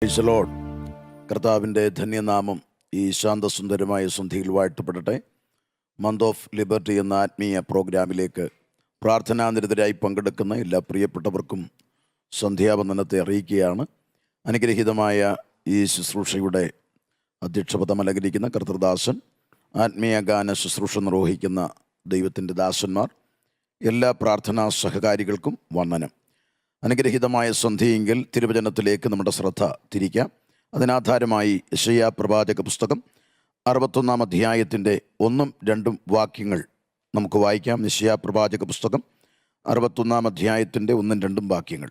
Price the Lord. കർത്താവിൻ്റെ ധന്യനാമം ഈ ശാന്തസുന്ദരമായ സന്ധ്യയിൽ വാഴ്ത്തപ്പെടട്ടെ. മന്ത് ഓഫ് ലിബർട്ടി എന്ന ആത്മീയ പ്രോഗ്രാമിലേക്ക് പ്രാർത്ഥനാനിരതരായി പങ്കെടുക്കുന്ന എല്ലാ പ്രിയപ്പെട്ടവർക്കും സന്ധ്യാവന്ദനത്തെ അറിയിക്കുകയാണ്. അനുഗ്രഹീതമായ ഈ ശുശ്രൂഷയുടെ അധ്യക്ഷപദം അലങ്കരിക്കുന്ന കർത്തൃദാസൻ, ആത്മീയ ഗാന ശുശ്രൂഷ നിർവഹിക്കുന്ന ദൈവത്തിൻ്റെ ദാസന്മാർ, എല്ലാ പ്രാർത്ഥനാ സഹകാരികൾക്കും വന്ദനം. അനുഗ്രഹീതമായ സന്ധ്യയെങ്കിൽ തിരുവചനത്തിലേക്ക് നമ്മുടെ ശ്രദ്ധ തിരിക്കാം. അതിനാധാരമായി യെശയ്യാ പ്രവാചക പുസ്തകം 61 അധ്യായത്തിൻ്റെ 1-2 വാക്യങ്ങൾ നമുക്ക് വായിക്കാം. യെശയ്യാ പ്രവാചക പുസ്തകം 61 അധ്യായത്തിൻ്റെ 1-2 വാക്യങ്ങൾ.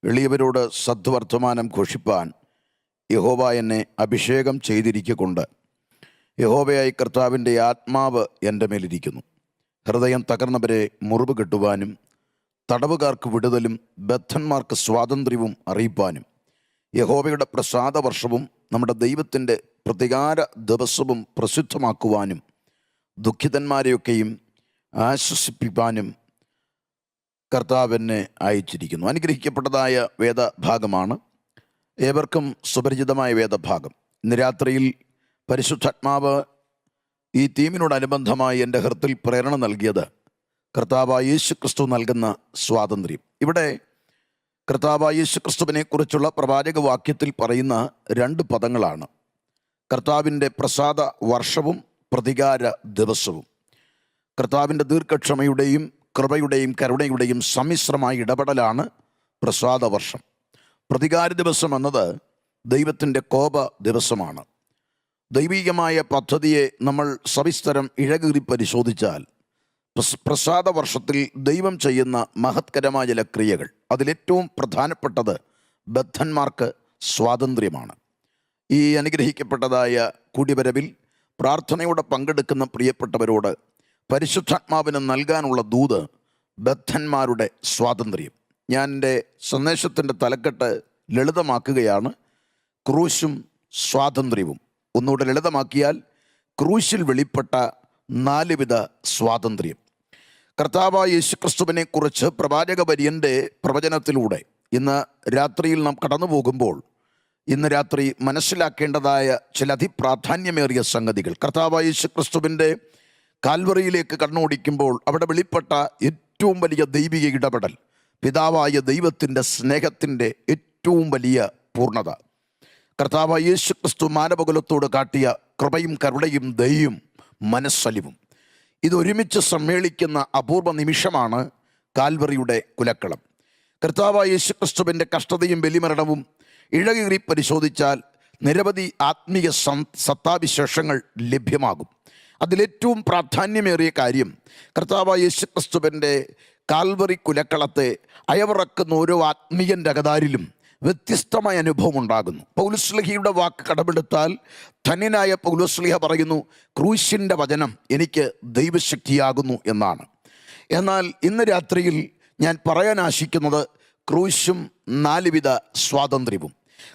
എളിയവരോട് സദ്വർത്തമാനം ഘോഷിപ്പാൻ യഹോവ എന്നെ അഭിഷേകം ചെയ്തിരിക്കൊണ്ട്, യഹോവയായ കർത്താവിൻ്റെ ആത്മാവ് എൻ്റെ മേലിരിക്കുന്നു. ഹൃദയം തകർന്നവരെ മുറിവ് കെട്ടുവാനും, തടവുകാർക്ക് വിടുതലും ബദ്ധന്മാർക്ക് സ്വാതന്ത്ര്യവും അറിയിപ്പാനും, യഹോവയുടെ പ്രസാദ വർഷവും നമ്മുടെ ദൈവത്തിൻ്റെ പ്രതികാര ദിവസവും പ്രസിദ്ധമാക്കുവാനും, ദുഃഖിതന്മാരെയൊക്കെയും ആശ്വസിപ്പിക്കാനും കർത്താവിനെ അയച്ചിരിക്കുന്നു. അനുഗ്രഹിക്കപ്പെട്ടതായ വേദഭാഗമാണ്. ഏവർക്കും സുപരിചിതമായ വേദഭാഗം. ഇന്ന് രാത്രിയിൽ പരിശുദ്ധാത്മാവ് ഈ തീമിനോടനുബന്ധമായി എൻ്റെ ഹൃദയത്തിൽ പ്രേരണ നൽകിയത് കർത്താവായ യേശു ക്രിസ്തു നൽകുന്ന സ്വാതന്ത്ര്യം. ഇവിടെ കർത്താവായ യേശു ക്രിസ്തുവിനെ കുറിച്ചുള്ള പ്രവാചക വാക്യത്തിൽ പറയുന്ന 2 പദങ്ങളാണ്: കർത്താവിൻ്റെ പ്രസാദ വർഷവും പ്രതികാര ദിവസവും. കർത്താവിൻ്റെ ദീർഘക്ഷമയുടെയും കൃപയുടെയും കരുണയുടെയും സമ്മിശ്രമായ ഇടപെടലാണ് പ്രസാദ വർഷം. പ്രതികാര ദിവസം എന്നത് ദൈവത്തിൻ്റെ കോപ ദിവസമാണ്. ദൈവികമായ പദ്ധതിയെ നമ്മൾ സവിസ്തരം ഇഴകീറി പരിശോധിച്ചാൽ പ്രസാദ വർഷത്തിൽ ദൈവം ചെയ്യുന്ന മഹത്കരമായ ചില ക്രിയകൾ, അതിലേറ്റവും പ്രധാനപ്പെട്ടത് ബദ്ധന്മാർക്ക് സ്വാതന്ത്ര്യമാണ്. ഈ അനുഗ്രഹിക്കപ്പെട്ടതായ കൂടിവരവിൽ പ്രാർത്ഥനയോടെ പങ്കെടുക്കുന്ന പ്രിയപ്പെട്ടവരോട് പരിശുദ്ധാത്മാവിന് നൽകാനുള്ള ദൂത് ബദ്ധന്മാരുടെ സ്വാതന്ത്ര്യം. ഞാൻ എൻ്റെ സന്ദേശത്തിൻ്റെ തലക്കെട്ട് ലളിതമാക്കുകയാണ്: ക്രൂശും സ്വാതന്ത്ര്യവും. ഒന്നുകൂടെ ലളിതമാക്കിയാൽ, ക്രൂശിൽ വെളിപ്പെട്ട 4 വിധ സ്വാതന്ത്ര്യം. കർത്താവായ യേശുക്രിസ്തുവിനെ കുറിച്ച് പ്രവാചക വര്യൻ്റെ പ്രവചനത്തിലൂടെ ഇന്ന് രാത്രിയിൽ നാം കടന്നു പോകുമ്പോൾ, ഇന്ന് രാത്രി മനസ്സിലാക്കേണ്ടതായ ചില അതിപ്രാധാന്യമേറിയ സംഗതികൾ. കർത്താവായ യേശുക്രിസ്തുവിൻ്റെ കാൽവറിയിലേക്ക് കണ്ണോടിക്കുമ്പോൾ അവിടെ വെളിപ്പെട്ട ഏറ്റവും വലിയ ദൈവിക ഇടപെടൽ, പിതാവായ ദൈവത്തിൻ്റെ സ്നേഹത്തിൻ്റെ ഏറ്റവും വലിയ പൂർണ്ണത. കർത്താവായ യേശുക്രിസ്തു മാനവകുലത്തോട് കാട്ടിയ കൃപയും കരുണയും ദയയും മനസ്സലിവും, ഇതൊരുമിച്ച് സമ്മേളിക്കുന്ന അപൂർവ നിമിഷമാണ് കാൽവറിയുടെ കുലക്കളം. കർത്താവായ യേശുക്രിസ്തുവിൻ്റെ കഷ്ടതയും ബലിമരണവും ഇഴകീറി പരിശോധിച്ചാൽ നിരവധി ആത്മീയ സത്താവിശേഷങ്ങൾ ലഭ്യമാകും. അതിലേറ്റവും പ്രാധാന്യമേറിയ കാര്യം, കർത്താവായ യേശുക്രിസ്തുവിൻ്റെ കാൽവറി കുലക്കളത്തെ അയവിറക്കുന്ന ഓരോ ആത്മീയൻ്റെ അകതാരിലും വ്യത്യസ്തമായ അനുഭവം ഉണ്ടാകുന്നു. പൗലോസ്ലീഹയുടെ വാക്ക് കടമെടുത്താൽ ധന്യനായ പൗലോസ്ലീഹ പറയുന്നു, ക്രൂശിൻ്റെ വചനം എനിക്ക് ദൈവശക്തിയാകുന്നു എന്നാണ്. എന്നാൽ ഇന്ന് രാത്രിയിൽ ഞാൻ പറയാൻ ആശിക്കുന്നത് ക്രൂശും 4 വിധ സ്വാതന്ത്ര്യവും.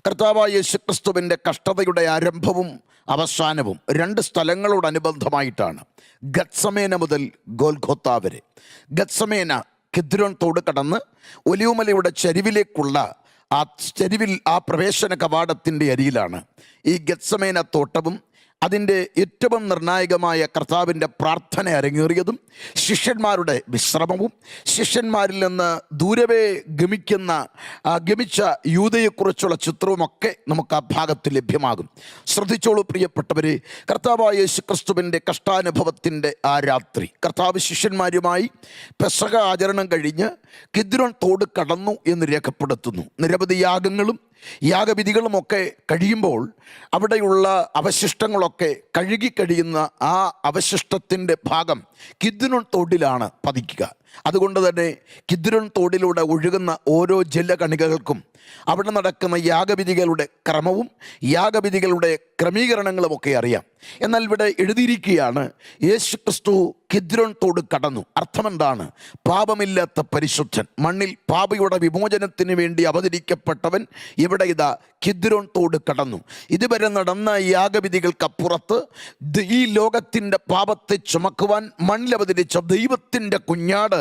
കർത്താവായ യേശുക്രിസ്തുവിൻ്റെ കഷ്ടതയുടെ ആരംഭവും അവസാനവും 2 സ്ഥലങ്ങളോടനുബന്ധമായിട്ടാണ്. ഗത്സമേന മുതൽ ഗോൽഗോത്ത വരെ. ഗത്സമേന കിദ്രോൻ തോട് കടന്ന് ഒലിവുമലയുടെ ചരിവിലേക്കുള്ള ചരിവിൽ ആ പ്രവേശന കവാടത്തിൻ്റെ അരിയിലാണ് ഈ ഗത്സമേന തോട്ടവും അതിൻ്റെ ഏറ്റവും നിർണായകമായ കർത്താവിൻ്റെ പ്രാർത്ഥന അരങ്ങേറിയതും ശിഷ്യന്മാരുടെ വിശ്രമവും ശിഷ്യന്മാരിൽ നിന്ന് ദൂരവേ ഗമിച്ച യൂദയെക്കുറിച്ചുള്ള ചിത്രവുമൊക്കെ നമുക്ക് ആ ഭാഗത്ത് ലഭ്യമാകും. ശ്രദ്ധിച്ചോളൂ പ്രിയപ്പെട്ടവരെ, കർത്താവായ യേശുക്രിസ്തുവിൻ്റെ കഷ്ടാനുഭവത്തിൻ്റെ ആ രാത്രി കർത്താവ് ശിഷ്യന്മാരുമായി പെസഹ ആചരണം കഴിഞ്ഞ് കിദ്രോൻ തോട് കടന്നു എന്ന് രേഖപ്പെടുത്തുന്നു. നിരവധി യാഗങ്ങളും യാഗവിധികളുമൊക്കെ കഴിയുമ്പോൾ അവിടെയുള്ള അവശിഷ്ടങ്ങളൊക്കെ കഴുകിക്കഴിയുന്ന ആ അവശിഷ്ടത്തിൻ്റെ ഭാഗം കിദ്രോൻ തോടിലാണ് പതിക്കുക. അതുകൊണ്ട് തന്നെ കിദ്രോൻ തോടിലൂടെ ഒഴുകുന്ന ഓരോ ജലകണികകൾക്കും അവിടെ നടക്കുന്ന യാഗവിധികളുടെ ക്രമവും യാഗവിധികളുടെ ക്രമീകരണങ്ങളുമൊക്കെ അറിയാം. എന്നാൽ ഇവിടെ എഴുതിയിരിക്കുകയാണ്, യേശുക്രിസ്തു കിദ്രോൻ തോട് കടന്നു. അർത്ഥമെന്താണ്? പാപമില്ലാത്ത പരിശുദ്ധൻ, മണ്ണിൽ പാപിയുടെ വിമോചനത്തിന് വേണ്ടി അവതരിക്കപ്പെട്ടവൻ ഇവിടെ ഇതാ കിദ്രോൻ തോട് കടന്നു. ഇതുവരെ നടന്ന യാഗവിധികൾക്കപ്പുറത്ത് ഈ ലോകത്തിൻ്റെ പാപത്തെ ചുമക്കുവാൻ മണ്ണിൽ അവതരിച്ച ദൈവത്തിൻ്റെ കുഞ്ഞാട്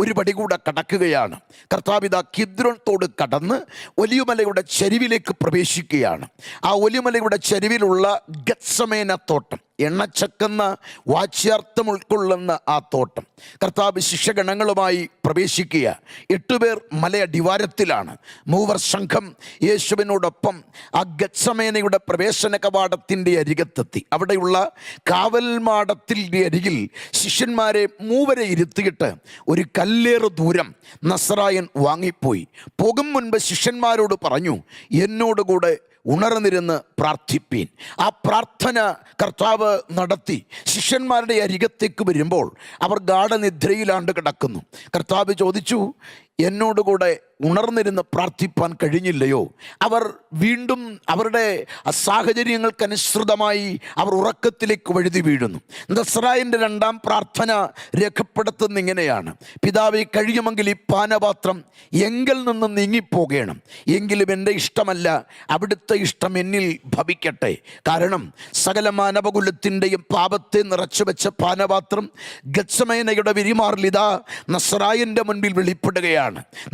ഒരു പടി കൂടെ കടക്കുകയാണ്. കർത്താവ് ഇതാ കിദ്രോൻ തോട് കടന്ന് ഒലിവുമലയുടെ ചരിവിലേക്ക് പ്രവേശിക്കുകയാണ്. ആ ഒലിവുമലയുടെ ചരിവിലുള്ള ഗത്സമേന തോട്ടം, എണ്ണച്ചക്കെന്ന വാച്യാർത്ഥം ഉൾക്കൊള്ളുന്ന ആ തോട്ടം, കർത്താവ് ശിഷ്യഗണങ്ങളുമായി പ്രവേശിക്കുക. 8 പേർ മലയടിവാരത്തിലാണ്. മൂവർ സംഘം യേശുവിനോടൊപ്പം ആ ഗത്സമേനയുടെ പ്രവേശന കവാടത്തിൻ്റെ അരികത്തെത്തി. അവിടെയുള്ള കാവൽമാടത്തിൻ്റെ അരികിൽ ശിഷ്യന്മാരെ മൂവരെ ഇരുത്തിയിട്ട് ഒരു കല്ലേറ് ദൂരം നസറായൻ വാങ്ങിപ്പോയി. പോകും മുൻപ് ശിഷ്യന്മാരോട് പറഞ്ഞു, എന്നോടുകൂടെ ഉണർന്നിരുന്ന് പ്രാർത്ഥിപ്പീൻ. ആ പ്രാർത്ഥന കർത്താവ് നടത്തി. ശിഷ്യന്മാരുടെ അരികത്തേക്ക് വരുമ്പോൾ അവർ ഗാഢനിദ്രയിലാണ്ട് കിടക്കുന്നു. കർത്താവ് ചോദിച്ചു, എന്നോടുകൂടെ ഉണർന്നിരുന്ന് പ്രാർത്ഥിപ്പാൻ കഴിഞ്ഞില്ലയോ? അവർ വീണ്ടും അവരുടെ സാഹചര്യങ്ങൾക്കനുസൃതമായി അവർ ഉറക്കത്തിലേക്ക് വഴുതി വീഴുന്നു. നസ്രായൻ്റെ 2ാം പ്രാർത്ഥന രേഖപ്പെടുത്തുന്ന ഇങ്ങനെയാണ്: പിതാവേ, കഴിയുമെങ്കിൽ ഈ പാനപാത്രം എങ്കിൽ നിന്ന് നീങ്ങിപ്പോകണം, എങ്കിലും എൻ്റെ ഇഷ്ടമല്ല, അവിടുത്തെ ഇഷ്ടം എന്നിൽ ഭവിക്കട്ടെ. കാരണം സകല മാനവകുലത്തിൻ്റെയും പാപത്തെ നിറച്ചു വെച്ച പാനപാത്രം ഗത്സമേനയുടെ വിരിമാറിലിതാ നസ്രായൻ്റെ മുൻപിൽ വെളിപ്പെടുകയാണ്.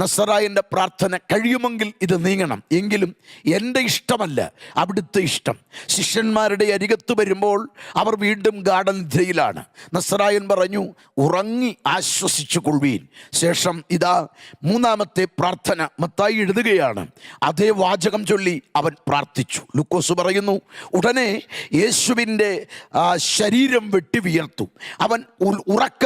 നസ്രായൻ്റെ പ്രാർത്ഥന, കഴിയുമെങ്കിൽ ഇത് നീങ്ങണം, എങ്കിലും എൻ്റെ ഇഷ്ടമല്ല, അവിടുത്തെ ഇഷ്ടം. ശിഷ്യന്മാരുടെ അരികത്ത് വരുമ്പോൾ അവർ വീണ്ടും ഗാഢനിദ്രയിലാണ്. നസ്രായൻ പറഞ്ഞു, ഉറങ്ങി ആശ്വസിച്ചു കൊള്ളുവീൻ. ശേഷം ഇതാ 3ാമത്തെ പ്രാർത്ഥന മത്തായി എഴുതുകയാണ്. അതേ വാചകം ചൊല്ലി അവൻ പ്രാർത്ഥിച്ചു. ലൂക്കോസ് പറയുന്നു, ഉടനെ യേശുവിൻ്റെ ശരീരം വെട്ടി വിയർത്തു. അവൻ ഉറക്ക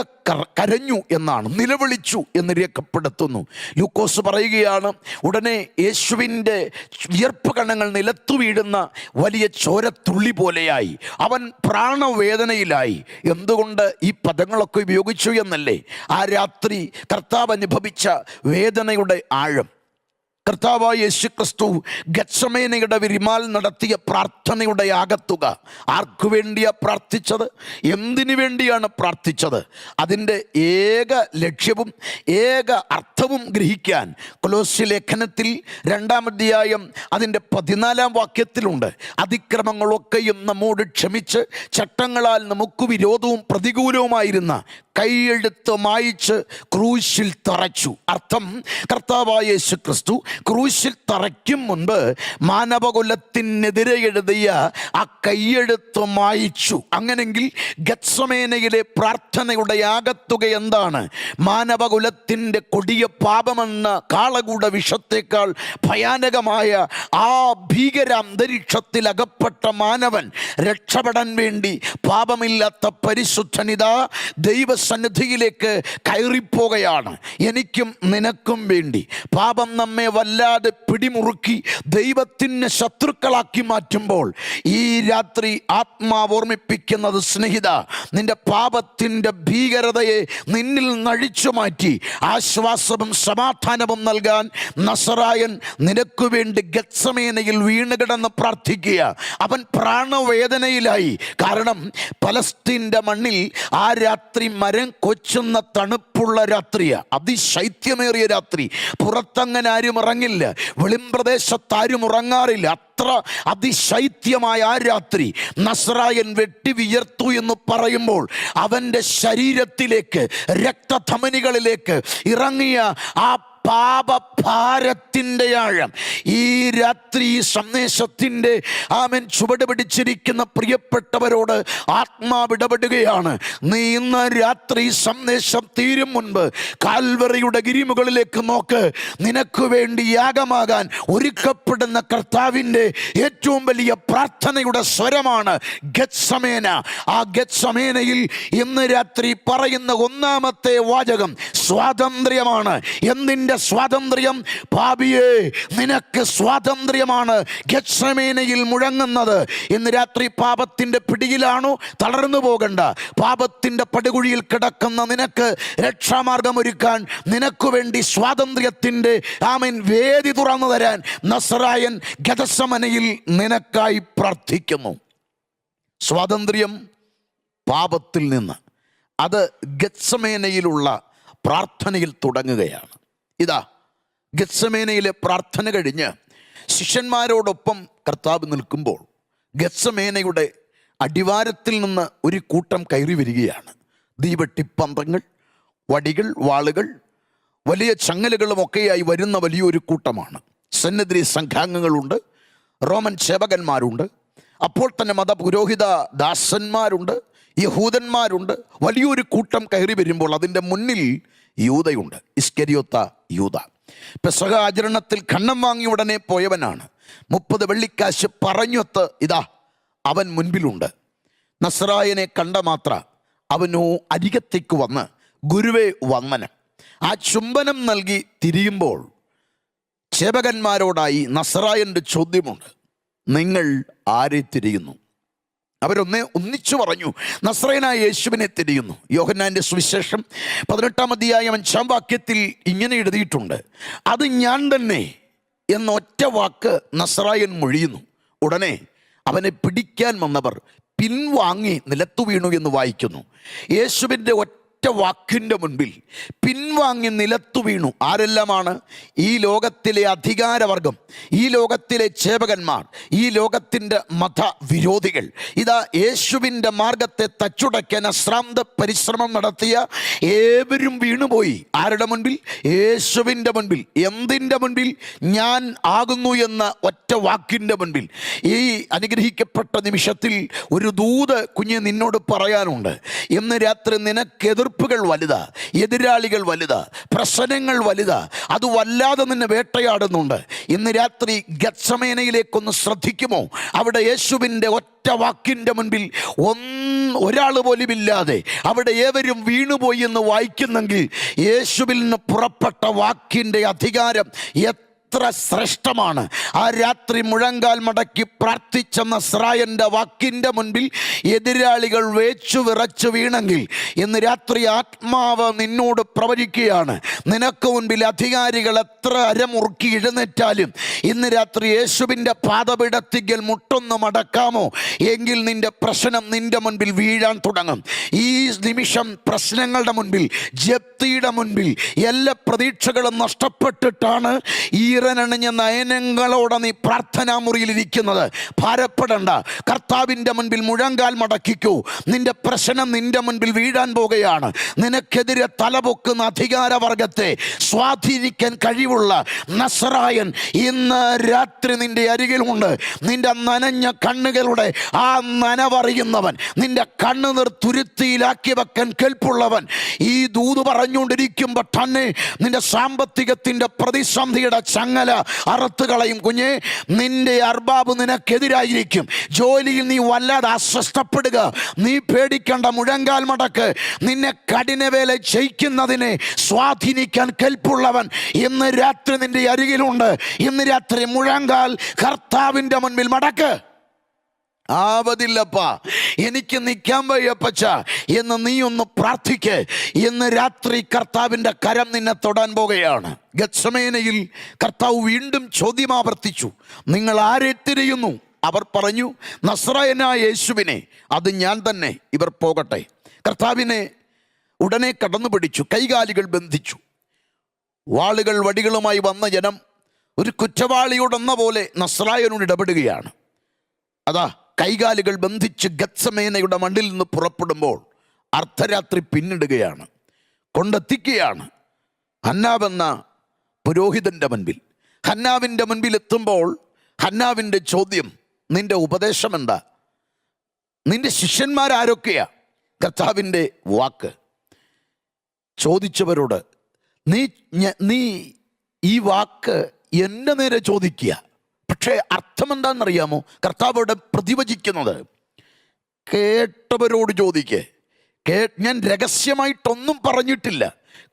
കരഞ്ഞു എന്നാണ്, നിലവിളിച്ചു എന്ന് രേഖപ്പെടുത്തുന്നു. ലൂക്കോസ് പറയുകയാണ്, ഉടനെ യേശുവിൻ്റെ വിയർപ്പ് കണങ്ങൾ നിലത്തു വീഴുന്ന വലിയ ചോരത്തുള്ളി പോലെയായി. അവൻ പ്രാണവേദനയിലായി. എന്തുകൊണ്ട് ഈ പദങ്ങളൊക്കെ ഉപയോഗിച്ചു എന്നല്ലേ? ആ രാത്രി കർത്താവ് അനുഭവിച്ച വേദനയുടെ ആഴം. കർത്താവായ യേശുക്രിസ്തു ഗത്സമേനയുടെ വിരിമാൽ നടത്തിയ പ്രാർത്ഥനയുടെ ആകത്തുക. ആർക്കു വേണ്ടിയാണ് പ്രാർത്ഥിച്ചത്? എന്തിനു വേണ്ടിയാണ് പ്രാർത്ഥിച്ചത്? അതിൻ്റെ ഏക ലക്ഷ്യവും ഏക അർത്ഥവും ഗ്രഹിക്കാൻ കൊലോസ്യ ലേഖനത്തിൽ 2-ാം അധ്യായം അതിൻ്റെ 14-ാം വാക്യത്തിലുണ്ട്. അതിക്രമങ്ങളൊക്കെയും നമ്മോട് ക്ഷമിച്ച് ചട്ടങ്ങളാൽ നമുക്ക് വിരോധവും പ്രതികൂലവുമായിരുന്ന കൈയെഴുത്ത് മായിച്ച് ക്രൂശിൽ തറച്ചു. അർത്ഥം, കർത്താവായ യേശുക്രിസ്തു ക്രൂശിൽ തറയ്ക്കും മുൻപ് മാനവകുലത്തിനെതിരെ എഴുതിയ ആ കൈയെഴുത്ത് മായിച്ചു. അങ്ങനെങ്കിൽ ഗത്സമേനയിലെ പ്രാർത്ഥനയുടെ ആകത്തുക എന്താണ്? മാനവകുലത്തിൻ്റെ കൊടിയ പാപമെന്ന കാളകൂട വിഷത്തേക്കാൾ ഭയാനകമായ ആ ഭീകര അന്തരീക്ഷത്തിൽ അകപ്പെട്ട മാനവൻ രക്ഷപ്പെടാൻ വേണ്ടി പാപമില്ലാത്ത പരിശുദ്ധനിതാ ദൈവസന്നിധിയിലേക്ക് കയറിപ്പോകയാണ്. എനിക്കും നിനക്കും വേണ്ടി പാപം നമ്മെ വല്ലാതെ പിടിമുറുക്കി ദൈവത്തിന് ശത്രുക്കളാക്കി മാറ്റുമ്പോൾ ഈ രാത്രി ആത്മാവ് ഓർമ്മിപ്പിക്കുന്നത്, സ്നേഹിത, നിന്റെ പാപത്തിൻ്റെ ഭീകരതയെ നിന്നിൽ നഴിച്ചു മാറ്റി ആശ്വാസവും സമാധാനവും നൽകാൻ നസറായൻ നിനക്കു വേണ്ടി ഗത്സമേനയിൽ വീണുകിടന്ന് പ്രാർത്ഥിക്കുക. അവൻ പ്രാണവേദനയിലായി. കാരണം പലസ്തീൻ്റെ മണ്ണിൽ ആ രാത്രി മരം കൊച്ചുന്ന തണുപ്പുള്ള രാത്രിയാണ്, അതിശൈത്യമേറിയ രാത്രി. പുറത്തങ്ങനെ ആരും ഇറങ്ങില്ല, വെളിമ്പ്രദേശത്താരും ഉറങ്ങാറില്ല. അത്ര അതിശൈത്യമായ ആ രാത്രി നസ്രായൻ വെട്ടി വിയർത്തു എന്ന് പറയുമ്പോൾ അവൻ്റെ ശരീരത്തിലേക്ക്, രക്തധമനികളിലേക്ക് ഇറങ്ങിയ ആ പാപഭാരത്തിൻ്റെ ആഴം ഈ രാത്രി ഈ സന്ദേശത്തിൻ്റെ ആമേൻ ചുവട് പിടിച്ചിരിക്കുന്ന പ്രിയപ്പെട്ടവരോട് ആത്മാവിടപെടുകയാണ്. നീ ഇന്ന് രാത്രി സന്ദേശം തീരും മുൻപ് കാൽവറിയുടെ ഗിരിമുകളിലേക്ക് നോക്ക്. നിനക്ക് വേണ്ടി യാഗമാകാൻ ഒരുക്കപ്പെടുന്ന കർത്താവിൻ്റെ ഏറ്റവും വലിയ പ്രാർത്ഥനയുടെ സ്വരമാണ് ഗത്സമേന. ആ ഗത്സമേനയിൽ ഇന്ന് രാത്രി പറയുന്ന 1-ാമത്തെ വാചകം സ്വാതന്ത്ര്യമാണ്. എന്തിൻ്റെ സ്വാതന്ത്ര്യം? പാപിയേ, നിനക്ക് സ്വാതന്ത്ര്യമാണ് ഗത്സമേനയിൽ മുഴങ്ങുന്നത്. ഇന്ന് രാത്രി പാപത്തിൻ്റെ പിടിയിലാണോ? തളർന്നു പോകണ്ട. പാപത്തിൻ്റെ പടുകുഴിയിൽ കിടക്കുന്ന നിനക്ക് രക്ഷാമാർഗം ഒരുക്കാൻ, നിനക്ക് വേണ്ടി സ്വാതന്ത്ര്യത്തിൻ്റെ ആമേൻ വേദി തുറന്നു തരാൻ നസ്രായൻ ഗത്സമനയിൽ നിനക്കായി പ്രാർത്ഥിക്കുന്നു. സ്വാതന്ത്ര്യം പാപത്തിൽ നിന്ന്, അത് ഗത്സമേനയിലുള്ള പ്രാർത്ഥനയിൽ തുടങ്ങുകയാണ്. ഇതാ ഗത്സമേനയിലെ പ്രാർത്ഥന കഴിഞ്ഞ് ശിഷ്യന്മാരോടൊപ്പം കർത്താവ് നിൽക്കുമ്പോൾ ഗത്സമേനയുടെ അടിവാരത്തിൽ നിന്ന് ഒരു കൂട്ടം കയറി വരികയാണ്. തീവെട്ടിപ്പന്തങ്ങൾ, വടികൾ, വാളുകൾ, വലിയ ചങ്ങലകളുമൊക്കെയായി വരുന്ന വലിയൊരു കൂട്ടമാണ്. സന്നിധി സംഘാംഗങ്ങളുണ്ട്, റോമൻ സേവകന്മാരുണ്ട്, അപ്പോൾ തന്നെ മതപുരോഹിത ദാസന്മാരുണ്ട്, യഹൂദന്മാരുണ്ട്. വലിയൊരു കൂട്ടം കയറി വരുമ്പോൾ അതിൻ്റെ മുന്നിൽ യൂദയുണ്ട്, ഇസ്കരിയോത്ത യൂദ. പെസഹ ആചരണത്തിൽ കണ്ണം വാങ്ങി ഉടനെ പോയവനാണ്. 30 വെള്ളിക്കാശ് പറഞ്ഞൊത്ത് ഇതാ അവൻ മുൻപിലുണ്ട്. നസ്രായനെ കണ്ട മാത്ര അവനോ അരികത്തേക്ക് വന്ന് ഗുരുവേ വന്ദനം. ആ ചുംബനം നൽകി തിരിയുമ്പോൾ സേവകന്മാരോടായി നസ്രായൻ്റെ ചോദ്യമുണ്ട്, നിങ്ങൾ ആരെ തിരിയുന്നു? ഒന്നിച്ചു പറഞ്ഞു, നസ്രയനായ യേശുവിനെ തിരിയുന്നു. യോഹന്നാന്റെ സുവിശേഷം 18-ാം അധ്യായം 5-ാം വാക്യത്തിൽ ഇങ്ങനെ എഴുതിയിട്ടുണ്ട്, അത് ഞാൻ തന്നെ എന്ന ഒറ്റ വാക്ക് നസ്രായൻ മൊഴിയുന്നു. ഉടനെ അവനെ പിടിക്കാൻ വന്നവർ പിൻവാങ്ങി നിലത്തു വീണു എന്ന് വായിക്കുന്നു. യേശുവിൻ്റെ ഒറ്റ വാക്കിൻ്റെ മുൻപിൽ പിൻവാങ്ങി നിലത്തു വീണു. ആരെല്ലാമാണ്? ഈ ലോകത്തിലെ അധികാരവർഗം, ഈ ലോകത്തിലെ സേവകന്മാർ, ഈ ലോകത്തിൻ്റെ മതവിരോധികൾ. ഇതാ യേശുവിൻ്റെ മാർഗത്തെ തച്ചുടയ്ക്കാൻ അശ്രാന്ത പരിശ്രമം നടത്തിയ ഏവരും വീണുപോയി. ആരുടെ മുൻപിൽ? യേശുവിൻ്റെ മുൻപിൽ. എന്തിൻ്റെ മുൻപിൽ? ഞാൻ ആകുന്നു എന്ന ഒറ്റ വാക്കിൻ്റെ മുൻപിൽ. ഈ അനുഗ്രഹിക്കപ്പെട്ട നിമിഷത്തിൽ ഒരു ദൂത് കുഞ്ഞ് നിന്നോട് പറയാനുണ്ട്. ഇന്ന് രാത്രി നിനക്കെതിർ കൾ വലുതാ, എതിരാളികൾ വലുതാ, പ്രശ്നങ്ങൾ വലുതാ, അത് വല്ലാതെ നിന്നെ വേട്ടയാടുന്നുണ്ട്. ഇന്ന് രാത്രി ഗത്സമേനയിലേക്കൊന്ന് ശ്രദ്ധിക്കുമോ? അവിടെ യേശുവിൻ്റെ ഒറ്റ വാക്കിൻ്റെ മുൻപിൽ ഒരാൾ പോലുമില്ലാതെ അവിടെ ഏവരും വീണുപോയി എന്ന് വായിക്കുന്നെങ്കിൽ യേശുവിൽ നിന്ന് പുറപ്പെട്ട വാക്കിൻ്റെ അധികാരം എത്ര ശ്രേഷ്ഠമാണ്. ആ രാത്രി മുഴങ്കാൽ മടക്കി പ്രാർത്ഥിച്ച നസ്രായൻ്റെ വാക്കിൻ്റെ മുൻപിൽ എതിരാളികൾ വേച്ചു വിറച്ചു വീണെങ്കിൽ ഇന്ന് രാത്രി ആത്മാവ് നിന്നോട് പ്രവചിക്കുകയാണ്, നിനക്ക് മുൻപിൽ അധികാരികൾ എത്ര അരമുറുക്കി എഴുന്നേറ്റാലും ഇന്ന് രാത്രി യേശുവിൻ്റെ പാദപീഠത്തിങ്കൽ മുട്ടൊന്ന് മടക്കാമോ എങ്കിൽ നിന്റെ പ്രശ്നം നിന്റെ മുൻപിൽ വീഴാൻ തുടങ്ങും. ഈ നിമിഷം പ്രശ്നങ്ങളുടെ മുൻപിൽ, ജപ്തിയുടെ മുൻപിൽ എല്ലാ പ്രതീക്ഷകളും നഷ്ടപ്പെട്ടിട്ടാണ് ഈറനണിഞ്ഞ നയനങ്ങളോടെ നീ പ്രാർത്ഥനാ മുറിയിലിരിക്കുന്നത്. ഭാരപ്പെടണ്ട, കർത്താവിൻ്റെ മുൻപിൽ മുഴങ്കാൽ മടക്കിക്കൂ. നിന്റെ പ്രശ്നം നിന്റെ മുൻപിൽ വീഴാൻ പോകുകയാണ്. നിനക്കെതിരെ തലപൊക്കുന്ന അധികാരവർഗത്തെ സ്വാധീനിക്കാൻ കഴിവുള്ള നസ്രായൻ ഇന്ന് രാത്രി നിന്റെ അരികിലുണ്ട്. നിന്റെ നനഞ്ഞ കണ്ണുകളുടെ ആ നനവറിയുന്നവൻ, നിന്റെ കണ്ണുനീർ തുരുത്തിയിലാക്കി വെക്കാൻ കേൾപ്പുള്ളവൻ ഈ ദൂത് പറഞ്ഞുകൊണ്ടിരിക്കുമ്പോൾ തന്നെ നിന്റെ സാമ്പത്തികത്തിൻ്റെ പ്രതിസന്ധിയുടെ ചങ്ങല അറുത്ത് കളയും. കുഞ്ഞെ, നിന്റെ അർബാബ് നിനക്കെതിരായിരിക്കും. ജോലിയിൽ നീ വല്ലാതെ അസ്വസ്ഥപ്പെടുക, നീ പേടിക്കേണ്ട. മുഴങ്കാൽ മടക്ക്. നിന്നെ കഠിനവേല ചെയ്യിക്കുന്നതിനെ സ്വാധീനിക്കാൻ കെൽപ്പുള്ളവൻ ഇന്ന് രാത്രി നിന്റെ അരികിലുണ്ട്. ഇന്ന് രാത്രി മുഴങ്കാൽ കർത്താവിൻ്റെ മുൻപിൽ മടക്ക്. ആവതില്ലപ്പാ, എനിക്ക് നിൽക്കാൻ വയ്യപ്പച്ച എന്ന് നീ ഒന്ന് പ്രാർത്ഥിക്ക്. ഇന്ന് രാത്രി കർത്താവിൻ്റെ കരം നിന്നെ തൊടാൻ പോകുകയാണ്. ഗത്സമേനയിൽ കർത്താവ് വീണ്ടും ചോദ്യം ആവർത്തിച്ചു, നിങ്ങൾ ആരെ തിരയുന്നു? അവർ പറഞ്ഞു, നസ്രായനായ യേശുവിനെ. അത് ഞാൻ തന്നെ, ഇവർ പോകട്ടെ. കർത്താവിനെ ഉടനെ കടന്നു പിടിച്ചു, കൈകാലുകൾ ബന്ധിച്ചു. വാളുകൾ വടികളുമായി വന്ന ജനം ഒരു കുറ്റവാളിയോടെന്ന പോലെ നസ്രായനോട് ഇടപെടുകയാണ്. അതാ കൈകാലുകൾ ബന്ധിച്ച് ഗത്സമേനയുടെ മണ്ണിൽ നിന്ന് പുറപ്പെടുമ്പോൾ അർദ്ധരാത്രി പിന്നിടുകയാണ്, കൊണ്ടെത്തിക്കുകയാണ് ഹന്നാവെന്ന പുരോഹിതൻ്റെ മുൻപിൽ. ഹന്നാവിൻ്റെ മുൻപിൽ എത്തുമ്പോൾ ഹന്നാവിൻ്റെ ചോദ്യം, നിന്റെ ഉപദേശം എന്താ? നിന്റെ ശിഷ്യന്മാരാരൊക്കെയാ? കർത്താവിൻ്റെ വാക്ക് ചോദിച്ചവരോട്, നീ ഈ വാക്ക് എൻ്റെ നേരെ ചോദിക്കുക. പക്ഷേ അർത്ഥം എന്താണെന്നറിയാമോ? കർത്താവോട് പ്രതിവചിക്കുന്നത്, കേട്ടവരോട് ചോദിക്കേ. ഞാൻ രഹസ്യമായിട്ടൊന്നും പറഞ്ഞിട്ടില്ല,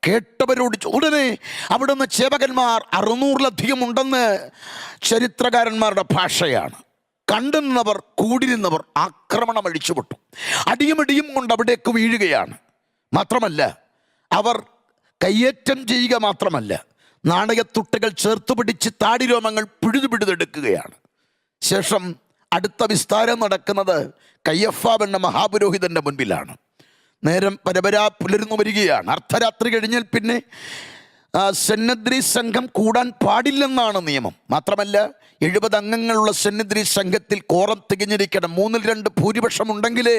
കേട്ടവരോട്. ഉടനെ അവിടുന്ന് സേവകന്മാർ 600-ലധികം ഉണ്ടെന്ന് ചരിത്രകാരന്മാരുടെ ഭാഷയാണ്. കണ്ടുനിന്നവർ, കൂടിരുന്നവർ ആക്രമണം അഴിച്ചുവിട്ടു. അടിയുമിടിയും കൊണ്ട് അവിടേക്ക് വീഴുകയാണ്. മാത്രമല്ല, അവർ കയ്യേറ്റം ചെയ്യുക മാത്രമല്ല, നാണയത്തുട്ടുകൾ ചേർത്ത് പിടിച്ച് താടിരോമങ്ങൾ പിഴുതെടുക്കുകയാണ്. ശേഷം അടുത്ത വിസ്താരം നടക്കുന്നത് കയ്യഫാവ് എന്ന മഹാപുരോഹിതൻ്റെ മുൻപിലാണ്. നേരം പരപരാ പുലർന്നു വരികയാണ്. അർദ്ധരാത്രി കഴിഞ്ഞാൽ പിന്നെ സന്നദ്രി സംഘം കൂടാൻ പാടില്ലെന്നാണ് നിയമം. മാത്രമല്ല 70 അംഗങ്ങളുള്ള സന്നദ്രി സംഘത്തിൽ കോറം തികഞ്ഞിരിക്കണം. 2/3 ഭൂരിപക്ഷം ഉണ്ടെങ്കിലേ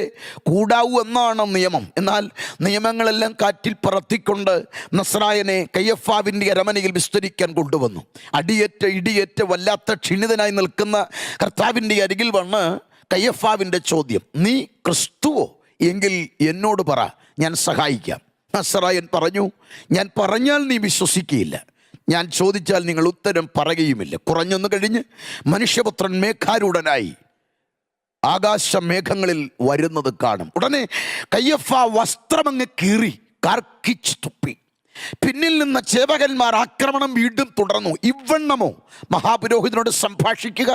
കൂടാവൂ എന്നാണ് നിയമം. എന്നാൽ നിയമങ്ങളെല്ലാം കാറ്റിൽ പറത്തിക്കൊണ്ട് നസ്രായനെ കയ്യഫാവിൻ്റെ അരമനയിൽ വിസ്തരിക്കാൻ കൊണ്ടുവന്നു. ഇടിയേറ്റ് വല്ലാത്ത ക്ഷീണിതനായി നിൽക്കുന്ന കർത്താവിൻ്റെ അരികിൽ വന്ന് കയ്യഫാവിൻ്റെ ചോദ്യം, നീ ക്രിസ്തുവോ? എങ്കിൽ എന്നോട് പറ, ഞാൻ സഹായിക്കാം. നസ്രായൻ പറഞ്ഞു, ഞാൻ പറഞ്ഞാൽ നീ വിശ്വസിക്കുകയില്ല, ഞാൻ ചോദിച്ചാൽ നിങ്ങൾ ഉത്തരം പറയുകയുമില്ല. കുറഞ്ഞൊന്നു കഴിഞ്ഞ് മനുഷ്യപുത്രൻ മേഘാരൂഢനായി ആകാശമേഘങ്ങളിൽ വരുന്നത് കാണും. ഉടനെ കയ്യഫ വസ്ത്രമങ്ങ് കീറി കാർക്കിച്ച് തുപ്പി. പിന്നിൽ നിന്ന ചേവകന്മാർ ആക്രമണം വീണ്ടും തുടർന്നു. ഇവണ്ണമോ മഹാപുരോഹിതനോട് സംഭാഷിക്കുക?